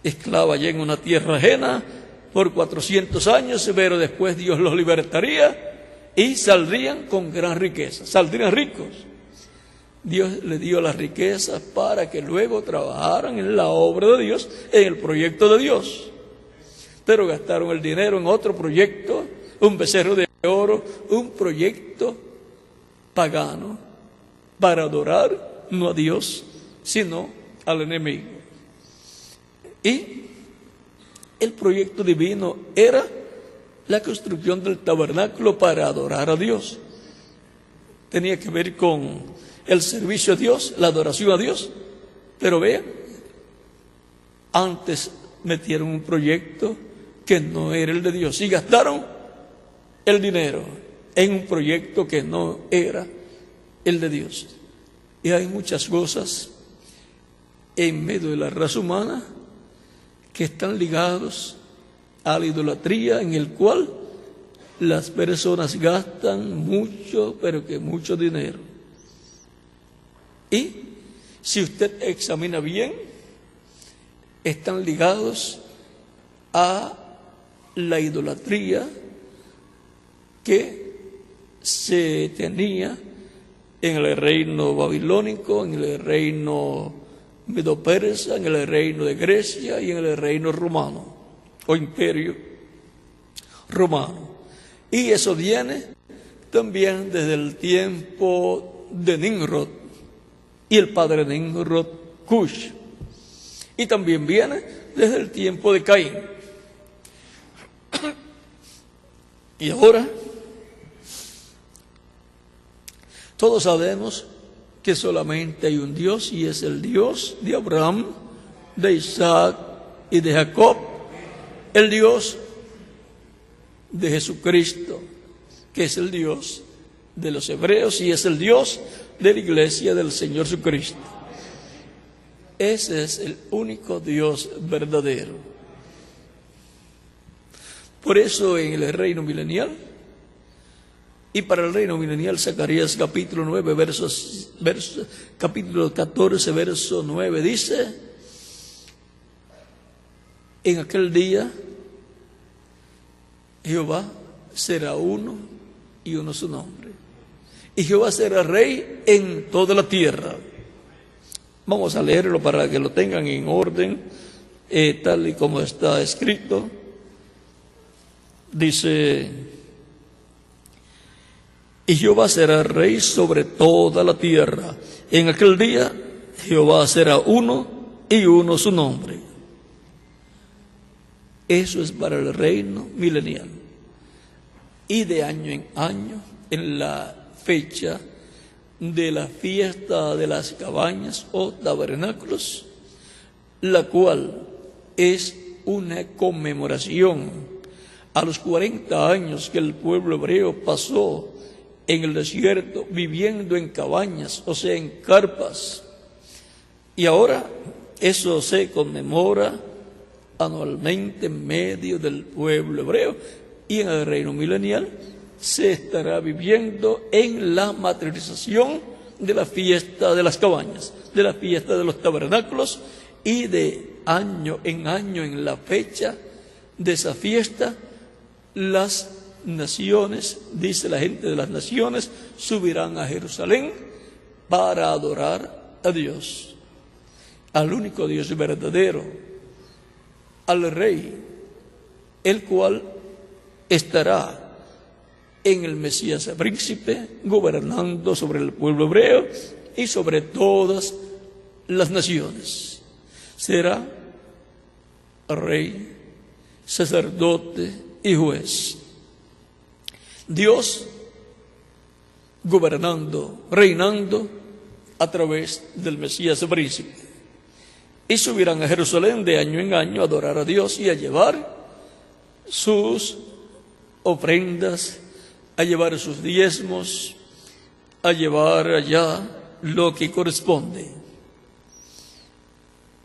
esclava allá en una tierra ajena por 400 años, pero después Dios los libertaría y saldrían con gran riqueza, saldrían ricos. Dios les dio las riquezas para que luego trabajaran en la obra de Dios, en el proyecto de Dios. Pero gastaron el dinero en otro proyecto, un becerro de oro, un proyecto pagano, para adorar no a Dios, sino al enemigo. Y el proyecto divino era la construcción del tabernáculo para adorar a Dios. Tenía que ver con el servicio a Dios, la adoración a Dios. Pero vean, antes metieron un proyecto que no era el de Dios y gastaron el dinero en un proyecto que no era el de Dios. Y hay muchas cosas en medio de la raza humana que están ligados a la idolatría, en el cual las personas gastan mucho, pero que mucho dinero. Y si usted examina bien, están ligados a la idolatría que se tenía en el reino babilónico, en el reino medo-persa, en el reino de Grecia y en el reino romano o imperio romano. Y eso viene también desde el tiempo de Nimrod y el padre de Nimrod, Cush. Y también viene desde el tiempo de Caín. Y ahora todos sabemos que solamente hay un Dios, y es el Dios de Abraham, de Isaac y de Jacob, el Dios de Jesucristo, que es el Dios de los hebreos y es el Dios de la iglesia del Señor Jesucristo. Ese es el único Dios verdadero. Por eso en el reino milenial, y para el reino milenial, Zacarías capítulo 9, capítulo 14, verso 9, dice: en aquel día Jehová será uno y uno su nombre, y Jehová será rey en toda la tierra. Vamos a leerlo para que lo tengan en orden, tal y como está escrito. Dice: y Jehová será rey sobre toda la tierra. En aquel día Jehová será uno y uno su nombre. Eso es para el reino milenial. Y de año en año, en la fecha de la fiesta de las cabañas o tabernáculos, la cual es una conmemoración a los 40 años que el pueblo hebreo pasó en el desierto, viviendo en cabañas, o sea, en carpas. Y ahora eso se conmemora anualmente en medio del pueblo hebreo, y en el reino milenial se estará viviendo en la materialización de la fiesta de las cabañas, de la fiesta de los tabernáculos, y de año en la fecha de esa fiesta, las naciones, dice la gente de las naciones, subirán a Jerusalén para adorar a Dios, al único Dios verdadero, al Rey, el cual estará en el Mesías príncipe, gobernando sobre el pueblo hebreo y sobre todas las naciones. Será rey, sacerdote y juez. Dios gobernando, reinando a través del Mesías príncipe. Y subirán a Jerusalén de año en año a adorar a Dios y a llevar sus ofrendas, a llevar sus diezmos, a llevar allá lo que corresponde.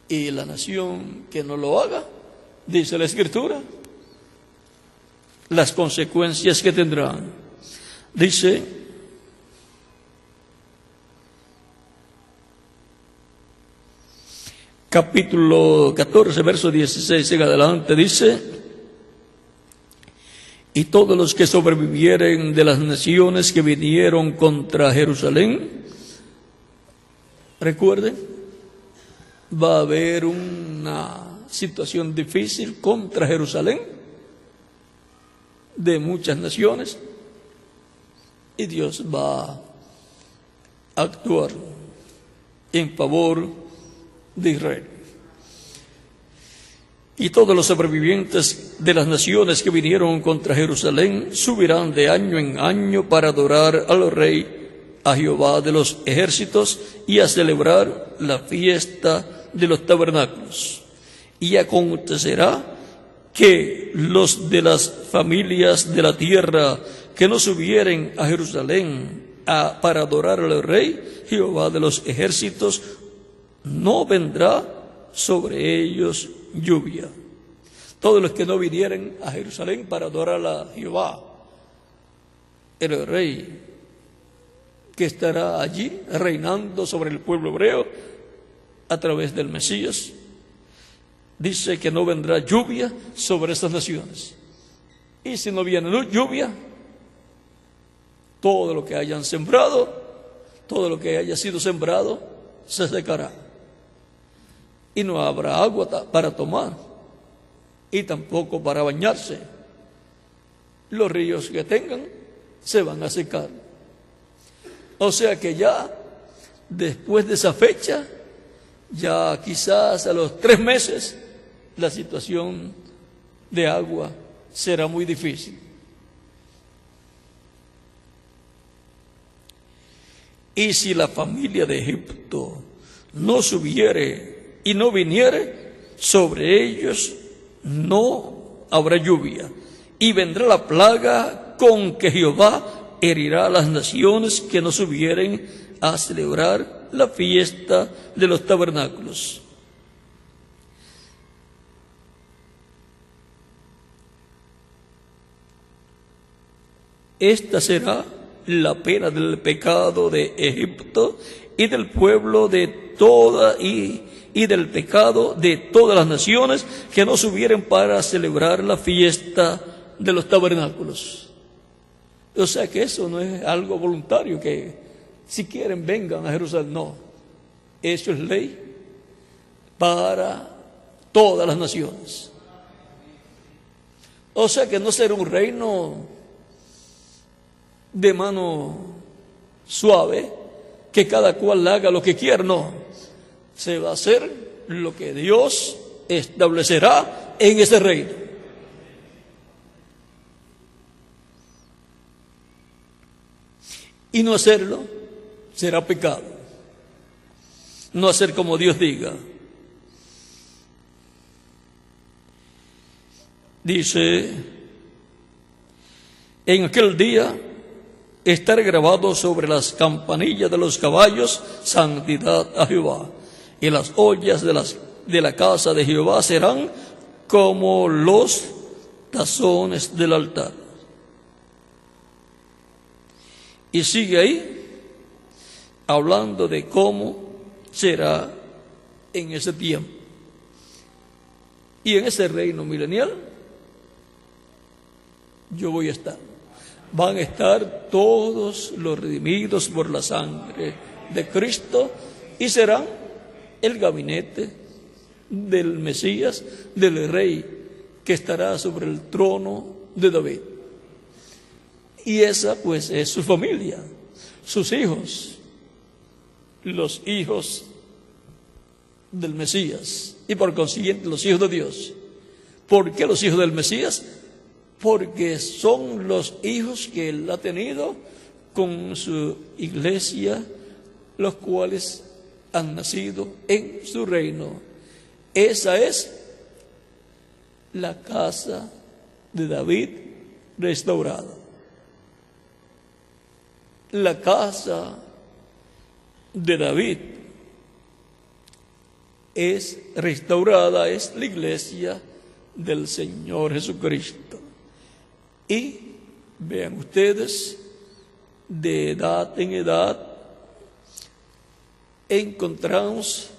Y la nación que no lo haga, dice la Escritura, las consecuencias que tendrán. Dice, capítulo 14, verso 16 en adelante, dice: y todos los que sobrevivieren de las naciones que vinieron contra Jerusalén, recuerden, va a haber una situación difícil contra Jerusalén de muchas naciones, y Dios va a actuar en favor de Israel. Y todos los sobrevivientes de las naciones que vinieron contra Jerusalén subirán de año en año para adorar al Rey, a Jehová de los ejércitos, y a celebrar la fiesta de los tabernáculos. Y acontecerá que los de las familias de la tierra que no subieren a Jerusalén para adorar al Rey, Jehová de los ejércitos, no vendrá sobre ellos lluvia. Todos los que no vinieren a Jerusalén para adorar a Jehová, el Rey que estará allí reinando sobre el pueblo hebreo a través del Mesías, dice que no vendrá lluvia sobre estas naciones. Y si no viene lluvia, todo lo que hayan sembrado, todo lo que haya sido sembrado, se secará. Y no habrá agua para tomar, y tampoco para bañarse. Los ríos que tengan se van a secar. O sea que ya después de esa fecha, ya quizás a los 3 meses, la situación de agua será muy difícil. Y si la familia de Egipto no subiere y no viniere, sobre ellos no habrá lluvia, y vendrá la plaga con que Jehová herirá a las naciones que no subieren a celebrar la fiesta de los tabernáculos. Esta será la pena del pecado de Egipto y del pueblo de toda y del pecado de todas las naciones que no subieren para celebrar la fiesta de los tabernáculos. O sea que eso no es algo voluntario, que si quieren vengan a Jerusalén. No, eso es ley para todas las naciones. O sea que no será un reino de mano suave, que cada cual haga lo que quiera. No, se va a hacer lo que Dios establecerá en ese reino. Y no hacerlo será pecado. No hacer como Dios diga. Dice, en aquel día estar grabado sobre las campanillas de los caballos: santidad a Jehová. Y las ollas de la casa de Jehová serán como los tazones del altar. Y sigue ahí hablando de cómo será en ese tiempo. Y en ese reino milenial yo voy a estar. Van a estar todos los redimidos por la sangre de Cristo y serán el gabinete del Mesías, del Rey que estará sobre el trono de David. Y esa pues es su familia, sus hijos, los hijos del Mesías y por consiguiente los hijos de Dios. ¿Por qué los hijos del Mesías? Porque son los hijos que Él ha tenido con su iglesia, los cuales han nacido en su reino. Esa es la casa de David restaurada. La casa de David es restaurada, es la iglesia del Señor Jesucristo. Y vean ustedes, de edad en edad encontramos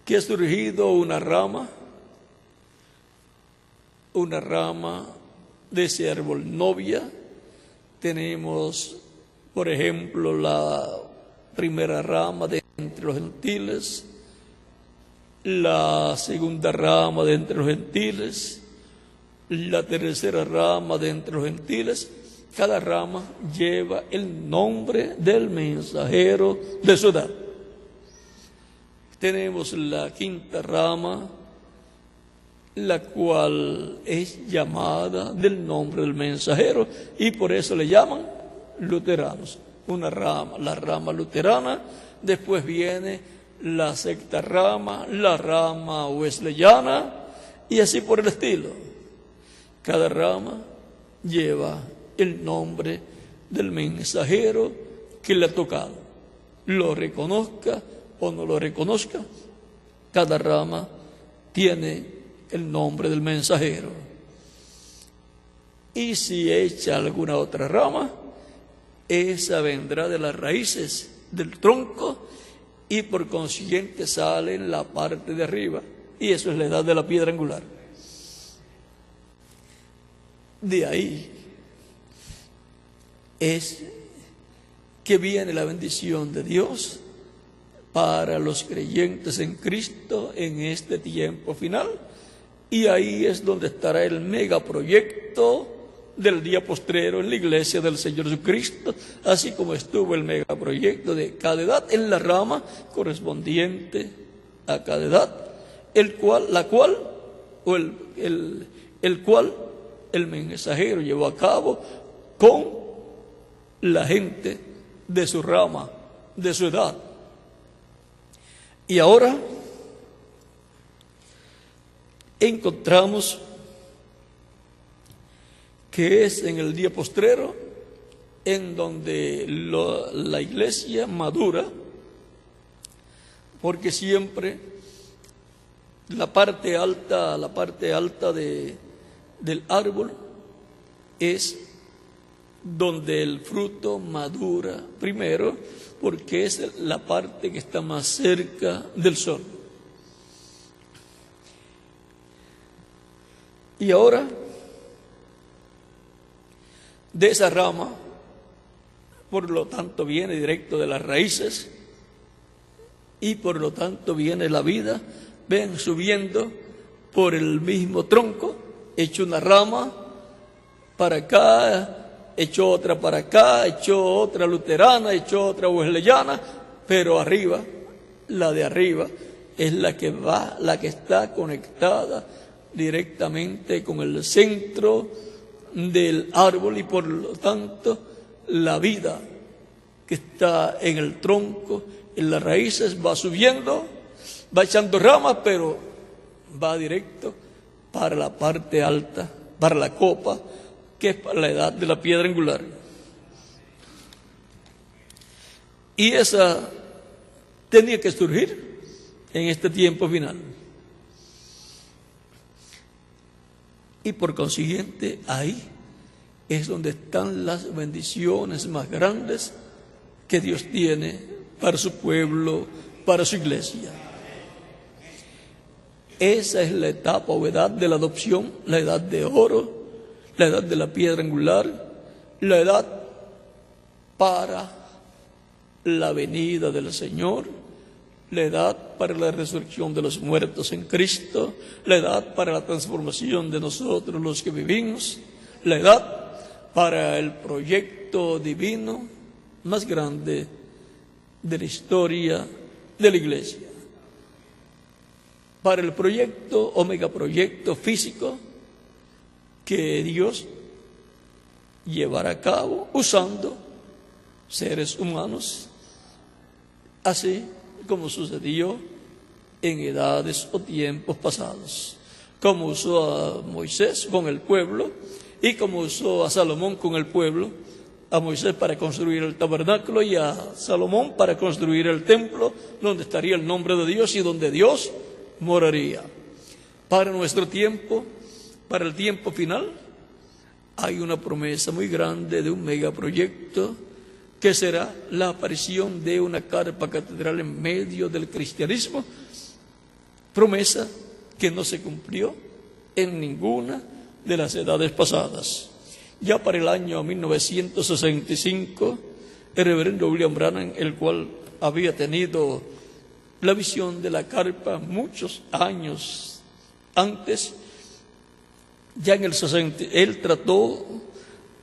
que ha surgido una rama de ese árbol novia. Tenemos, por ejemplo, la primera rama de entre los gentiles, la segunda rama de entre los gentiles, la tercera rama de entre los gentiles. Cada rama lleva el nombre del mensajero de su edad. Tenemos la quinta rama, la cual es llamada del nombre del mensajero y por eso le llaman luteranos. Una rama, la rama luterana. Después viene la sexta rama, la rama wesleyana y así por el estilo. Cada rama lleva el nombre del mensajero que le ha tocado. Lo reconozca o no lo reconozca, cada rama tiene el nombre del mensajero. Y si echa alguna otra rama, esa vendrá de las raíces del tronco y por consiguiente sale en la parte de arriba. Y eso es la edad de la piedra angular. De ahí es que viene la bendición de Dios para los creyentes en Cristo en este tiempo final. Y ahí es donde estará el megaproyecto del día postrero en la iglesia del Señor Jesucristo, así como estuvo el megaproyecto de cada edad en la rama correspondiente a cada edad, el cual el mensajero llevó a cabo con la gente de su rama, de su edad. Y ahora encontramos que es en el día postrero en donde la iglesia madura, porque siempre la parte alta del árbol es donde el fruto madura primero, porque es la parte que está más cerca del sol. Y ahora, de esa rama, por lo tanto viene directo de las raíces y por lo tanto viene la vida. Ven subiendo por el mismo tronco, hecho una rama para acá, echó otra para acá, echó otra luterana, echó otra wesleyana, pero arriba, la de arriba, es la que está conectada directamente con el centro del árbol y por lo tanto la vida que está en el tronco, en las raíces, va subiendo, va echando ramas, pero va directo para la parte alta, para la copa, que es para la edad de la piedra angular. Y esa tenía que surgir en este tiempo final. Y por consiguiente, ahí es donde están las bendiciones más grandes que Dios tiene para su pueblo, para su iglesia. Esa es la etapa o edad de la adopción, la edad de oro, la edad de la piedra angular, la edad para la venida del Señor, la edad para la resurrección de los muertos en Cristo, la edad para la transformación de nosotros los que vivimos, la edad para el proyecto divino más grande de la historia de la iglesia, para el proyecto o megaproyecto físico que Dios llevará a cabo usando seres humanos, así como sucedió en edades o tiempos pasados, como usó a Moisés con el pueblo y como usó a Salomón con el pueblo, a Moisés para construir el tabernáculo y a Salomón para construir el templo donde estaría el nombre de Dios y donde Dios moraría. Para nuestro tiempo, para el tiempo final, hay una promesa muy grande de un megaproyecto que será la aparición de una carpa catedral en medio del cristianismo, promesa que no se cumplió en ninguna de las edades pasadas. Ya para el año 1965, el reverendo William Branham, el cual había tenido la visión de la carpa muchos años antes, ya en el 60, él trató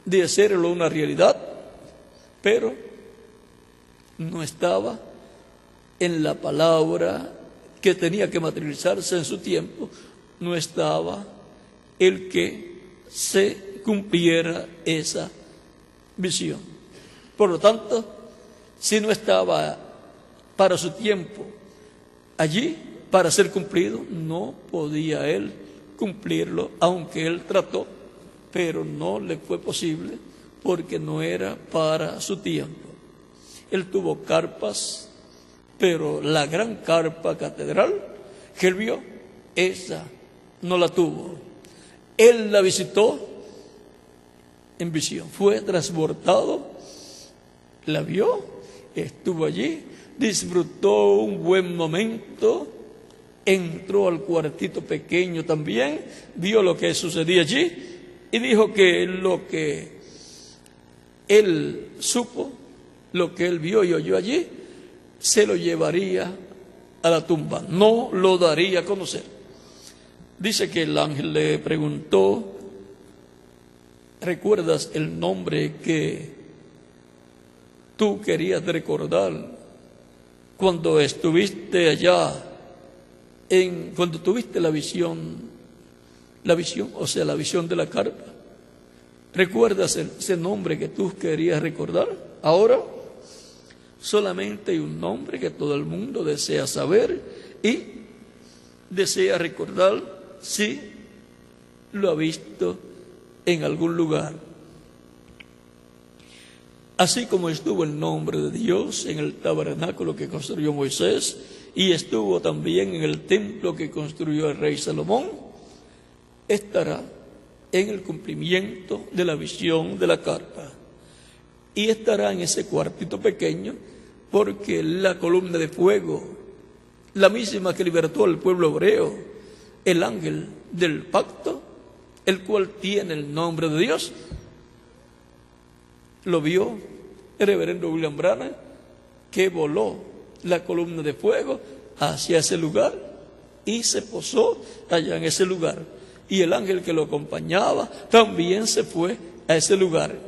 de hacerlo una realidad, pero no estaba en la palabra que tenía que materializarse en su tiempo, no estaba el que se cumpliera esa visión. Por lo tanto, si no estaba para su tiempo allí para ser cumplido, no podía él cumplirlo, aunque él trató, pero no le fue posible porque no era para su tiempo. Él tuvo carpas, pero la gran carpa catedral que él vio, esa no la tuvo. Él la visitó en visión, fue transportado, la vio, estuvo allí, disfrutó un buen momento, entró al cuartito pequeño también, vio lo que sucedía allí y dijo que lo que él supo, lo que él vio y oyó allí, se lo llevaría a la tumba, no lo daría a conocer. Dice que el ángel le preguntó: ¿recuerdas el nombre que tú querías recordar cuando estuviste allá, cuando tuviste la visión, o sea, la visión de la carpa? ¿Recuerdas ese nombre que tú querías recordar? Ahora solamente hay un nombre que todo el mundo desea saber y desea recordar si lo ha visto en algún lugar. Así como estuvo el nombre de Dios en el tabernáculo que construyó Moisés y estuvo también en el templo que construyó el rey Salomón, estará en el cumplimiento de la visión de la carpa. Y estará en ese cuartito pequeño porque la columna de fuego, la misma que libertó al pueblo hebreo, el ángel del pacto, el cual tiene el nombre de Dios, lo vio el reverendo William Branham, que voló la columna de fuego hacia ese lugar y se posó allá en ese lugar. Y el ángel que lo acompañaba también se fue a ese lugar.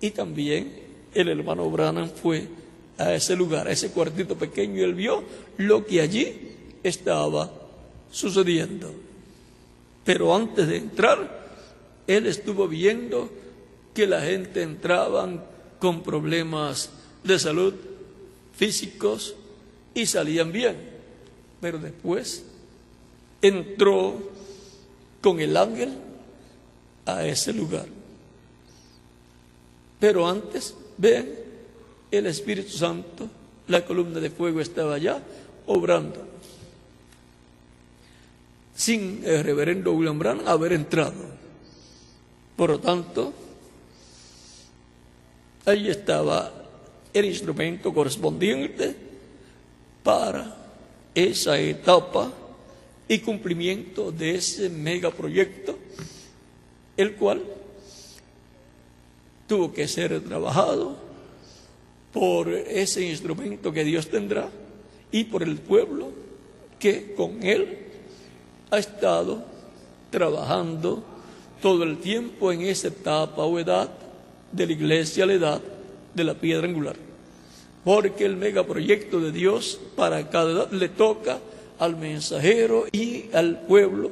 Y también el hermano Branham fue a ese lugar, a ese cuartito pequeño, y él vio lo que allí estaba sucediendo. Pero antes de entrar, él estuvo viendo que la gente entraban con problemas de salud físicos y salían bien. Pero después entró con el ángel a ese lugar. Pero antes, vean el Espíritu Santo, la columna de fuego estaba allá obrando, sin el reverendo William Branham haber entrado. Por lo tanto, ahí estaba el instrumento correspondiente para esa etapa y cumplimiento de ese megaproyecto, el cual tuvo que ser trabajado por ese instrumento que Dios tendrá y por el pueblo que con él ha estado trabajando todo el tiempo en esa etapa o edad de la iglesia, la edad de la piedra angular. Porque el megaproyecto de Dios para cada edad le toca al mensajero y al pueblo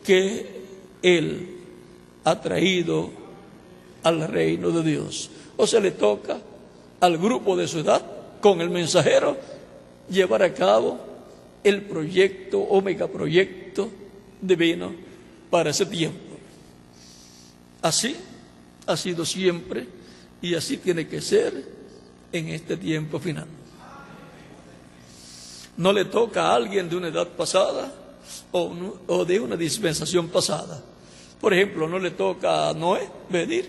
que él ha traído al reino de Dios. O sea, le toca al grupo de su edad con el mensajero llevar a cabo el proyecto o megaproyecto divino para ese tiempo. Así ha sido siempre y así tiene que ser en este tiempo final. No le toca a alguien de una edad pasada o de una dispensación pasada. Por ejemplo, no le toca a Noé venir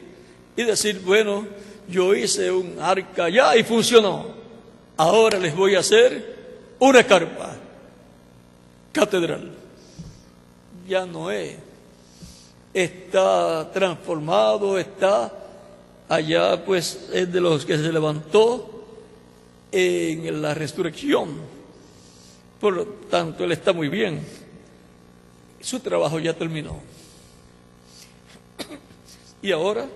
y decir, bueno, yo hice un arca ya y funcionó. Ahora les voy a hacer una carpa catedral. Ya Noé está transformado, está allá, pues es de los que se levantó en la resurrección. Por lo tanto, él está muy bien. Su trabajo ya terminó. Y ahora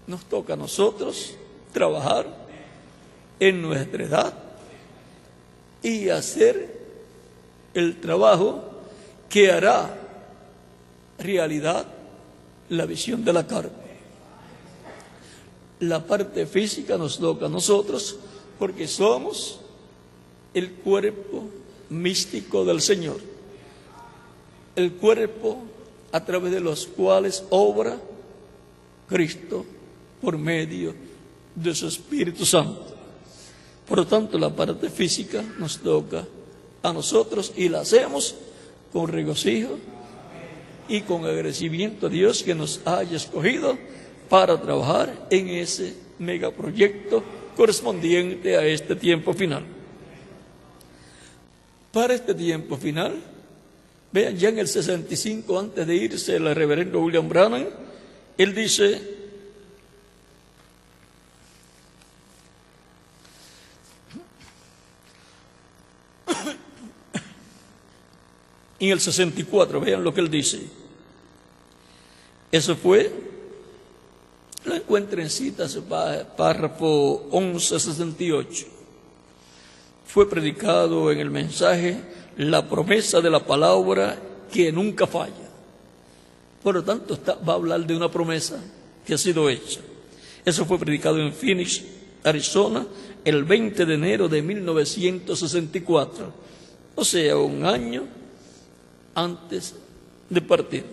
nos toca a nosotros trabajar en nuestra edad y hacer el trabajo que hará realidad la visión de la carne. La parte física nos toca a nosotros porque somos el cuerpo místico del Señor, el cuerpo a través de los cuales obra Cristo por medio de su Espíritu Santo. Por lo tanto, la parte física nos toca a nosotros y la hacemos con regocijo y con agradecimiento a Dios que nos haya escogido para trabajar en ese megaproyecto correspondiente a este tiempo final. Para este tiempo final, vean, ya en el 65, antes de irse el reverendo William Branham, él dice: en el 64, vean lo que él dice. Eso fue, lo encuentra en citas, párrafo 1168. Fue predicado en el mensaje la promesa de la palabra que nunca falla. Por lo tanto, va a hablar de una promesa que ha sido hecha. Eso fue predicado en Phoenix, Arizona, el 20 de enero de 1964. O sea, un año antes de partir.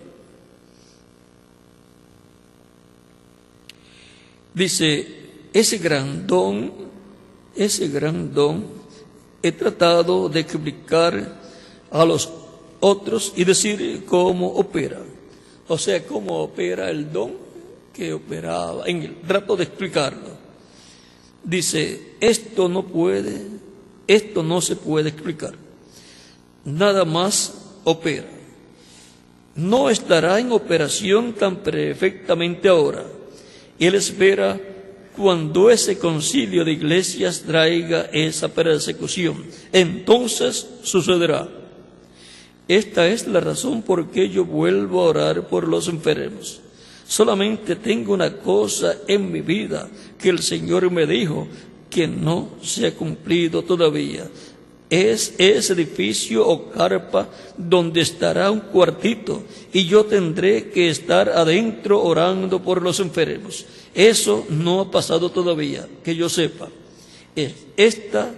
Dice, ese gran don, he tratado de explicar a los otros y decir cómo opera. O sea, cómo opera el don que operaba en él. Trato de explicarlo. Dice, esto no se puede explicar. Nada más opera. No estará en operación tan perfectamente ahora. Él espera cuando ese concilio de iglesias traiga esa persecución. Entonces sucederá. Esta es la razón por que yo vuelvo a orar por los enfermos. Solamente tengo una cosa en mi vida que el Señor me dijo que no se ha cumplido todavía. Es ese edificio o carpa donde estará un cuartito y yo tendré que estar adentro orando por los enfermos. Eso no ha pasado todavía, que yo sepa. Esta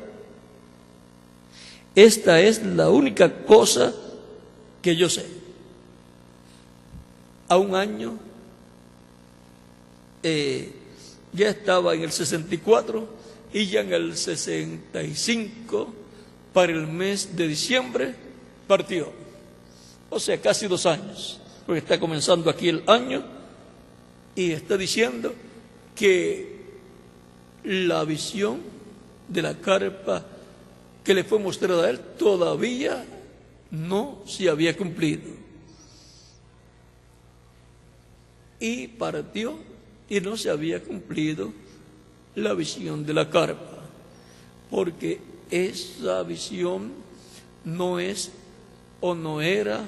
es la única cosa que yo sé. A un año, ya estaba en el 64 y ya en el 65, para el mes de diciembre, partió. O sea, casi 2 años, porque está comenzando aquí el año y está diciendo que la visión de la carpa que le fue mostrada a él todavía no se había cumplido. Y partió y no se había cumplido la visión de la carpa, porque esa visión no es o no era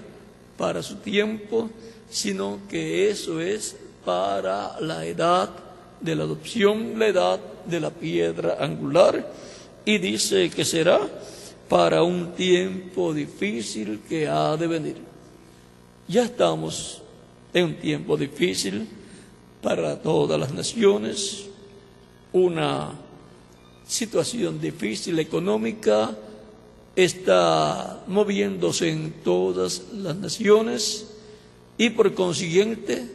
para su tiempo, sino que eso es para la edad de la adopción, la edad de la piedra angular, y dice que será para un tiempo difícil que ha de venir. Ya estamos en un tiempo difícil para todas las naciones, una situación difícil económica está moviéndose en todas las naciones y por consiguiente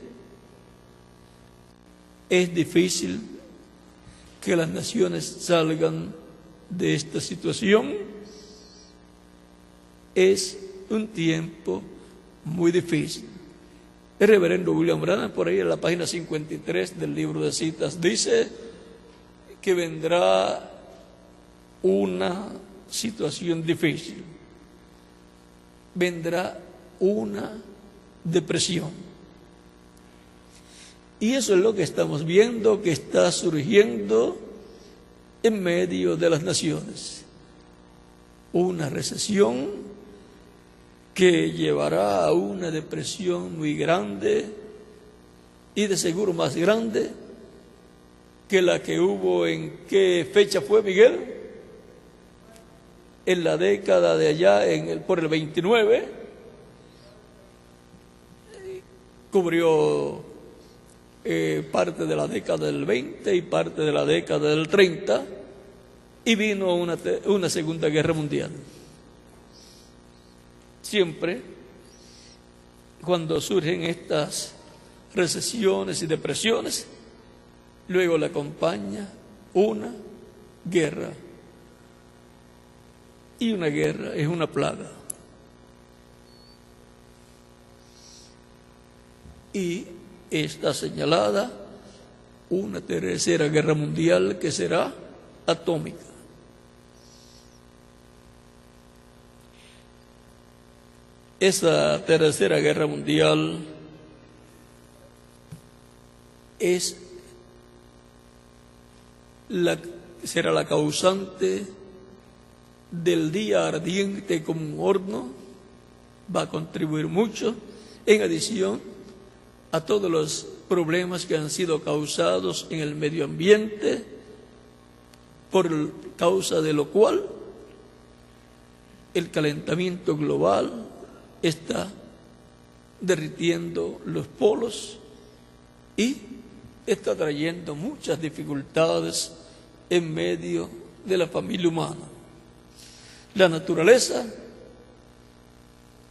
es difícil que las naciones salgan de esta situación. Es un tiempo muy difícil. El reverendo William Branham, por ahí en la página 53 del libro de citas, dice que vendrá una situación difícil, vendrá una depresión. Y eso es lo que estamos viendo que está surgiendo en medio de las naciones. Una recesión que llevará a una depresión muy grande y de seguro más grande que la que hubo en ¿qué fecha fue, Miguel? En la década de allá, por el 29, cubrió parte de la década del 20 y parte de la década del 30, y vino una Segunda Guerra Mundial. Siempre, cuando surgen estas recesiones y depresiones, luego le acompaña una guerra. Y una guerra es una plaga. Y está señalada una tercera guerra mundial que será atómica. Esa tercera guerra mundial será la causante del día ardiente como un horno, va a contribuir mucho, en adición a todos los problemas que han sido causados en el medio ambiente, por causa de lo cual el calentamiento global está derritiendo los polos y está trayendo muchas dificultades en medio de la familia humana. La naturaleza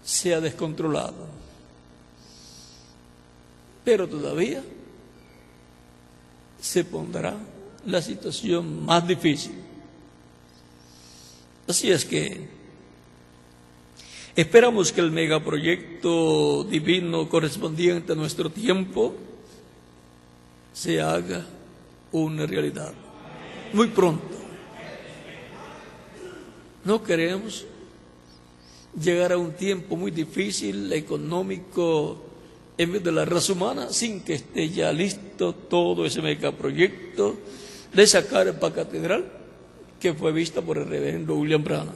se ha descontrolado, pero todavía se pondrá la situación más difícil. Así es que esperamos que el megaproyecto divino correspondiente a nuestro tiempo se haga una realidad muy pronto. No queremos llegar a un tiempo muy difícil, económico, en vez de la raza humana, sin que esté ya listo todo ese megaproyecto de esa carpa catedral que fue vista por el reverendo William Branham.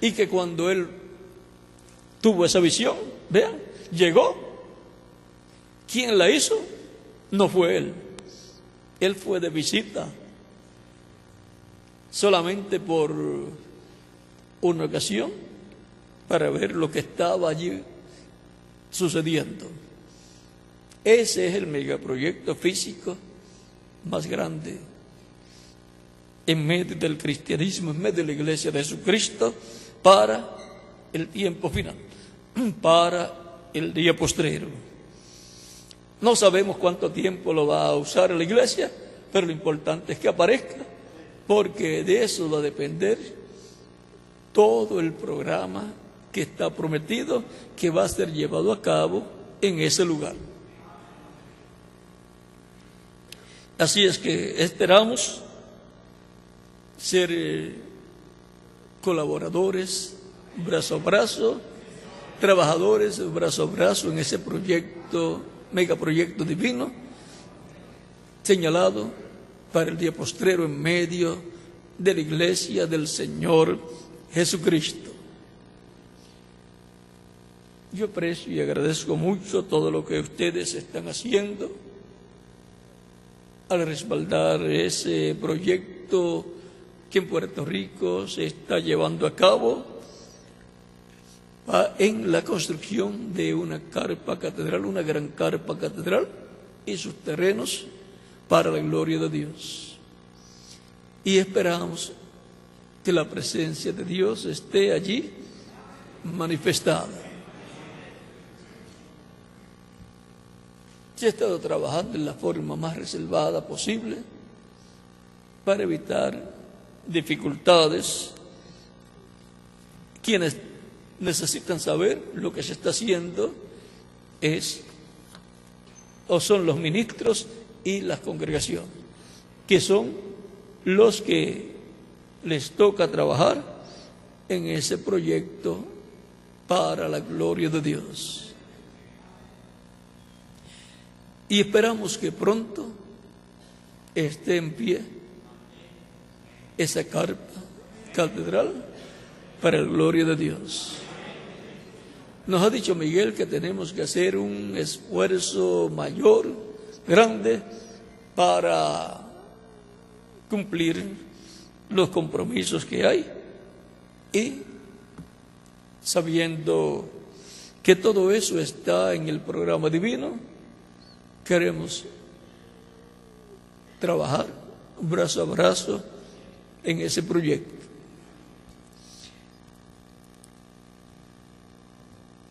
Y que cuando él tuvo esa visión, vean, llegó. ¿Quién la hizo? No fue él. Él fue de visita, solamente por una ocasión, para ver lo que estaba allí sucediendo. Ese es el megaproyecto físico más grande en medio del cristianismo, en medio de la iglesia de Jesucristo, para el tiempo final, para el día postrero. No sabemos cuánto tiempo lo va a usar la iglesia, pero lo importante es que aparezca porque de eso va a depender todo el programa que está prometido, que va a ser llevado a cabo en ese lugar. Así es que esperamos ser colaboradores, brazo a brazo, trabajadores, brazo a brazo en ese proyecto, megaproyecto divino, señalado para el día postrero en medio de la iglesia del Señor Jesucristo. Yo aprecio y agradezco mucho todo lo que ustedes están haciendo al respaldar ese proyecto que en Puerto Rico se está llevando a cabo en la construcción de una carpa catedral, una gran carpa catedral y sus terrenos para la gloria de Dios. Y esperamos que la presencia de Dios esté allí manifestada. Se ha estado trabajando en la forma más reservada posible para evitar dificultades. Quienes necesitan saber lo que se está haciendo son los ministros y las congregaciones, que son los que les toca trabajar en ese proyecto para la gloria de Dios. Y esperamos que pronto esté en pie esa carpa catedral para la gloria de Dios. Nos ha dicho Miguel que tenemos que hacer un esfuerzo mayor, grande, para cumplir los compromisos que hay y sabiendo que todo eso está en el programa divino, queremos trabajar brazo a brazo en ese proyecto.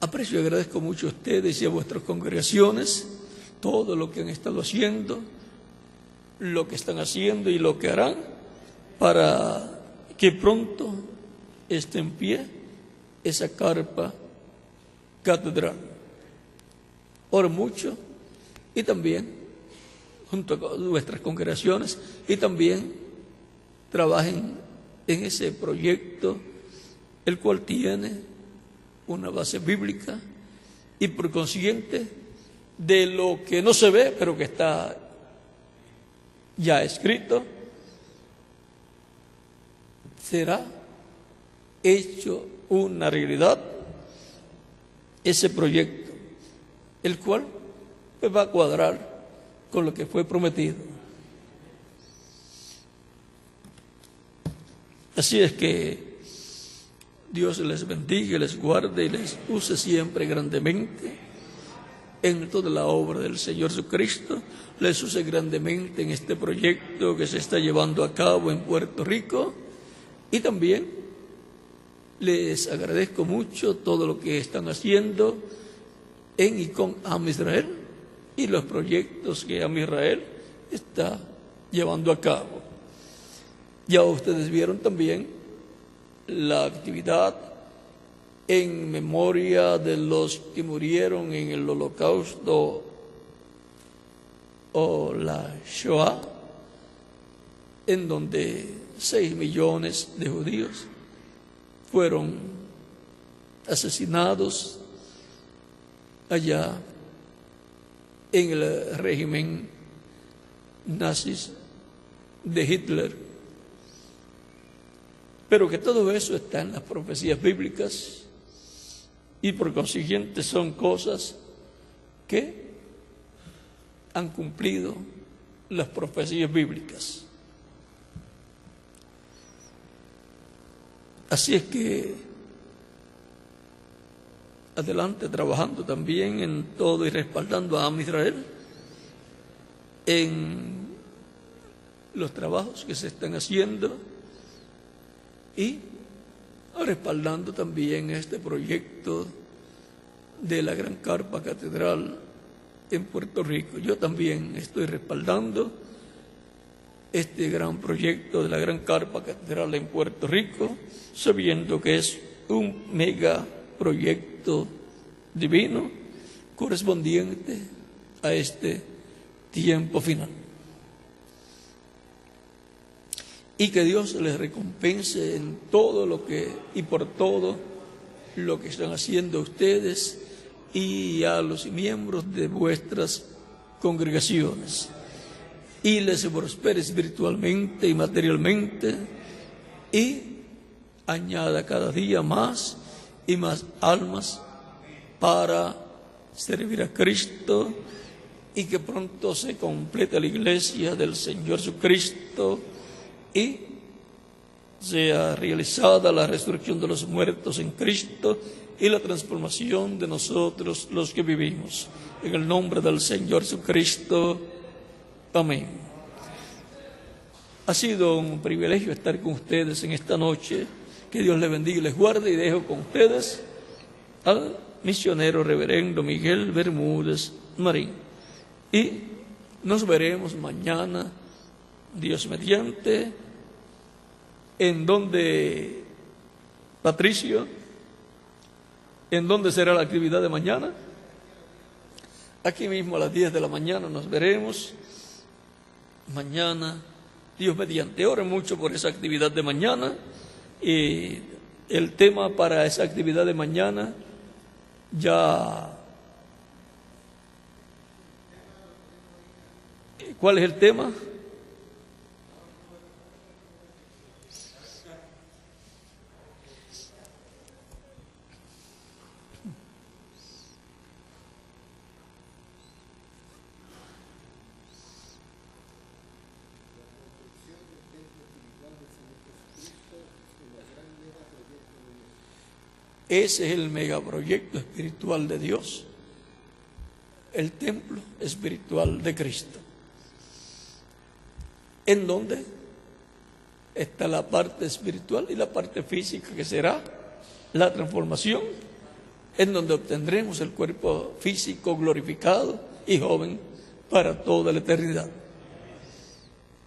Aprecio y agradezco mucho a ustedes y a vuestras congregaciones todo lo que han estado haciendo, lo que están haciendo y lo que harán para que pronto esté en pie esa carpa catedral. Oro mucho y también junto con nuestras congregaciones y también trabajen en ese proyecto, el cual tiene una base bíblica y por consiguiente de lo que no se ve pero que está ya escrito, será hecho una realidad ese proyecto, el cual va a cuadrar con lo que fue prometido. Así es que Dios les bendiga, les guarde y les use siempre grandemente en toda la obra del Señor Jesucristo. Les use grandemente en este proyecto que se está llevando a cabo en Puerto Rico. Y también les agradezco mucho todo lo que están haciendo en y con Am Israel y los proyectos que Am Israel está llevando a cabo. Ya ustedes vieron también la actividad en memoria de los que murieron en el Holocausto o la Shoah, en donde 6 millones de judíos fueron asesinados allá en el régimen nazis de Hitler. Pero que todo eso está en las profecías bíblicas y por consiguiente son cosas que han cumplido las profecías bíblicas. Así es que adelante trabajando también en todo y respaldando a Am Israel en los trabajos que se están haciendo y respaldando también este proyecto de la Gran Carpa Catedral en Puerto Rico. Yo también estoy respaldando este gran proyecto de la Gran Carpa Catedral en Puerto Rico, sabiendo que es un mega proyecto divino correspondiente a este tiempo final. Y que Dios les recompense en todo lo que y por todo lo que están haciendo ustedes y a los miembros de vuestras congregaciones, y les prospere espiritualmente y materialmente, y añada cada día más y más almas para servir a Cristo, y que pronto se complete la iglesia del Señor Jesucristo y sea realizada la resurrección de los muertos en Cristo y la transformación de nosotros los que vivimos. En el nombre del Señor Jesucristo. Amén. Ha sido un privilegio estar con ustedes en esta noche. Que Dios les bendiga y les guarde, y dejo con ustedes al misionero reverendo Miguel Bermúdez Marín. Y nos veremos mañana, Dios mediante. ¿En donde, Patricio? ¿En dónde será la actividad de mañana? Aquí mismo a las 10 de la mañana nos veremos. Mañana, Dios mediante. Oren mucho por esa actividad de mañana. Y el tema para esa actividad de mañana ya... ¿Cuál es el tema? Ese es el megaproyecto espiritual de Dios, el templo espiritual de Cristo, en donde está la parte espiritual y la parte física, que será la transformación, en donde obtendremos el cuerpo físico glorificado y joven para toda la eternidad.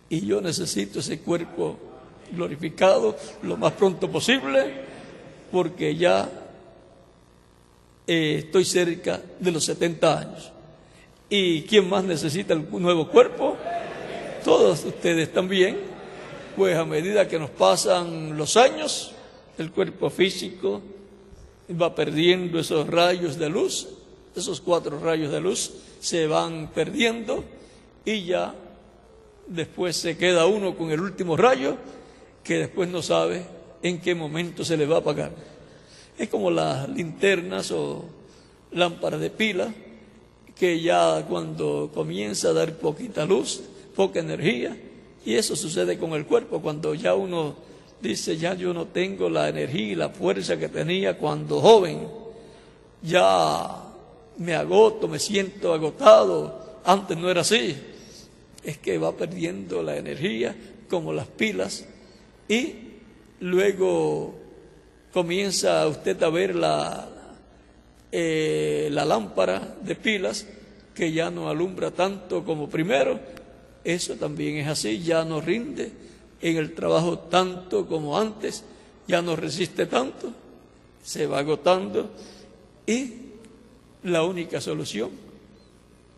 Y yo necesito ese cuerpo glorificado lo más pronto posible, porque ya estoy cerca de los 70 años. ¿Y quién más necesita el nuevo cuerpo? Todos ustedes también. Pues a medida que nos pasan los años, el cuerpo físico va perdiendo esos rayos de luz, esos 4 rayos de luz se van perdiendo, y ya después se queda uno con el último rayo, que después no sabe en qué momento se le va a apagar. Es como las linternas o lámparas de pila, que ya cuando comienza a dar poquita luz, poca energía, y eso sucede con el cuerpo. Cuando ya uno dice, ya yo no tengo la energía y la fuerza que tenía cuando joven, ya me agoto, me siento agotado, antes no era así. Es que va perdiendo la energía como las pilas, y luego comienza usted a ver la lámpara de pilas, que ya no alumbra tanto como primero. Eso también es así, ya no rinde en el trabajo tanto como antes, ya no resiste tanto, se va agotando, y la única solución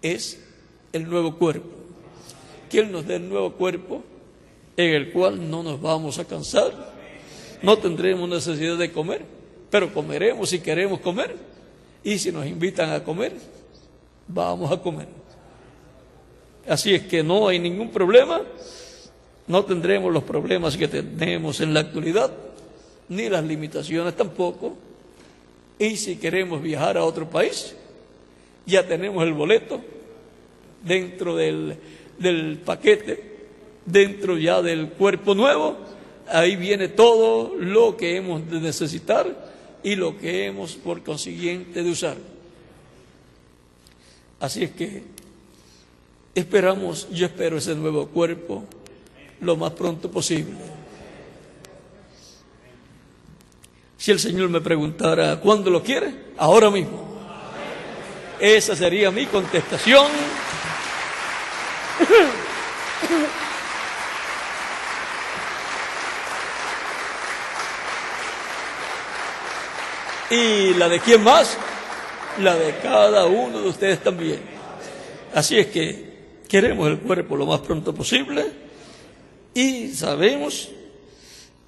es el nuevo cuerpo. Que Él nos dé el nuevo cuerpo en el cual no nos vamos a cansar, no tendremos necesidad de comer, pero comeremos si queremos comer, y si nos invitan a comer, vamos a comer. Así es que no hay ningún problema, no tendremos los problemas que tenemos en la actualidad, ni las limitaciones tampoco. Y si queremos viajar a otro país, ya tenemos el boleto dentro del paquete, dentro ya del cuerpo nuevo. Ahí viene todo lo que hemos de necesitar y lo que hemos por consiguiente de usar. Así es que yo espero ese nuevo cuerpo lo más pronto posible. Si el Señor me preguntara ¿cuándo lo quiere? Ahora mismo. Esa sería mi contestación. la de quién más, la de cada uno de ustedes también. Así es que queremos el cuerpo lo más pronto posible y sabemos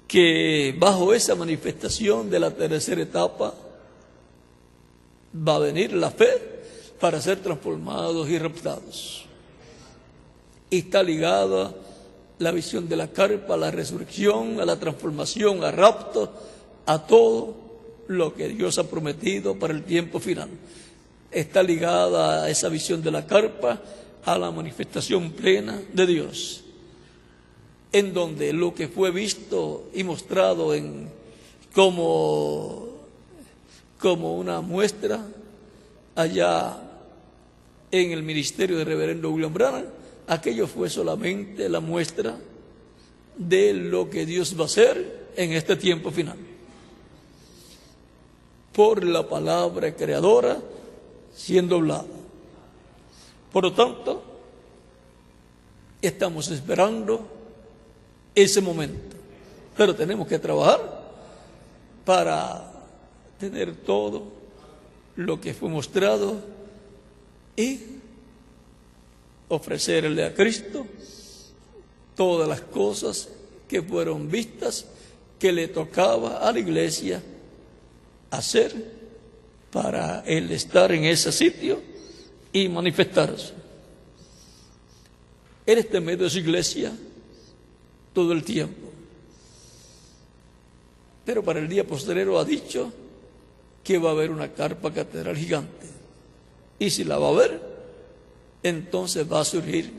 que bajo esa manifestación de la tercera etapa va a venir la fe para ser transformados y raptados. Y está ligada la visión de la carpa, a la resurrección, a la transformación, a rapto, a todo lo que Dios ha prometido para el tiempo final. Está ligada a esa visión de la carpa, a la manifestación plena de Dios, en donde lo que fue visto y mostrado como una muestra allá en el ministerio del reverendo William Branham, aquello fue solamente la muestra de lo que Dios va a hacer en este tiempo final. Por la palabra creadora siendo hablada. Por lo tanto, estamos esperando ese momento. Pero tenemos que trabajar para tener todo lo que fue mostrado y ofrecerle a Cristo todas las cosas que fueron vistas, que le tocaba a la iglesia hacer para él estar en ese sitio y manifestarse. Él está en medio de su iglesia todo el tiempo, pero para el día posterior ha dicho que va a haber una carpa catedral gigante, y si la va a haber, entonces va a surgir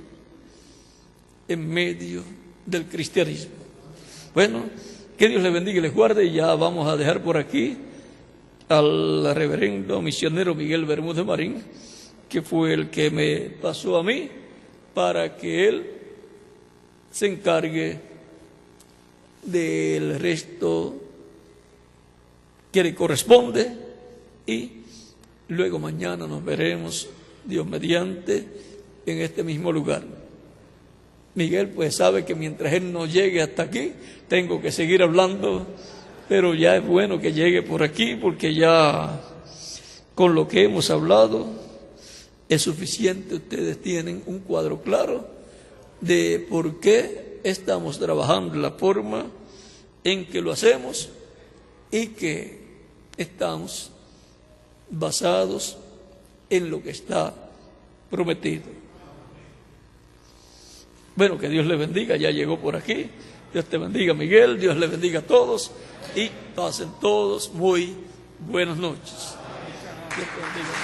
en medio del cristianismo. Bueno, que Dios les bendiga y les guarde, y ya vamos a dejar por aquí al reverendo misionero Miguel Bermúdez Marín, que fue el que me pasó a mí para que él se encargue del resto que le corresponde, y luego mañana nos veremos, Dios mediante, en este mismo lugar. Miguel pues sabe que mientras él no llegue hasta aquí, tengo que seguir hablando, pero ya es bueno que llegue por aquí, porque ya con lo que hemos hablado es suficiente. Ustedes tienen un cuadro claro de por qué estamos trabajando de la forma en que lo hacemos y que estamos basados en lo que está prometido. Bueno, que Dios les bendiga, ya llegó por aquí. Dios te bendiga, Miguel, Dios les bendiga a todos y pasen todos muy buenas noches. Dios te bendiga.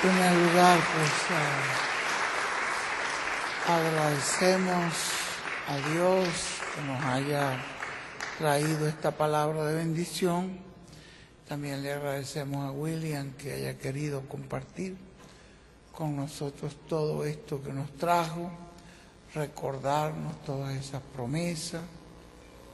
En primer lugar, pues agradecemos a Dios que nos haya traído esta palabra de bendición. También le agradecemos a William que haya querido compartir con nosotros todo esto que nos trajo, recordarnos todas esas promesas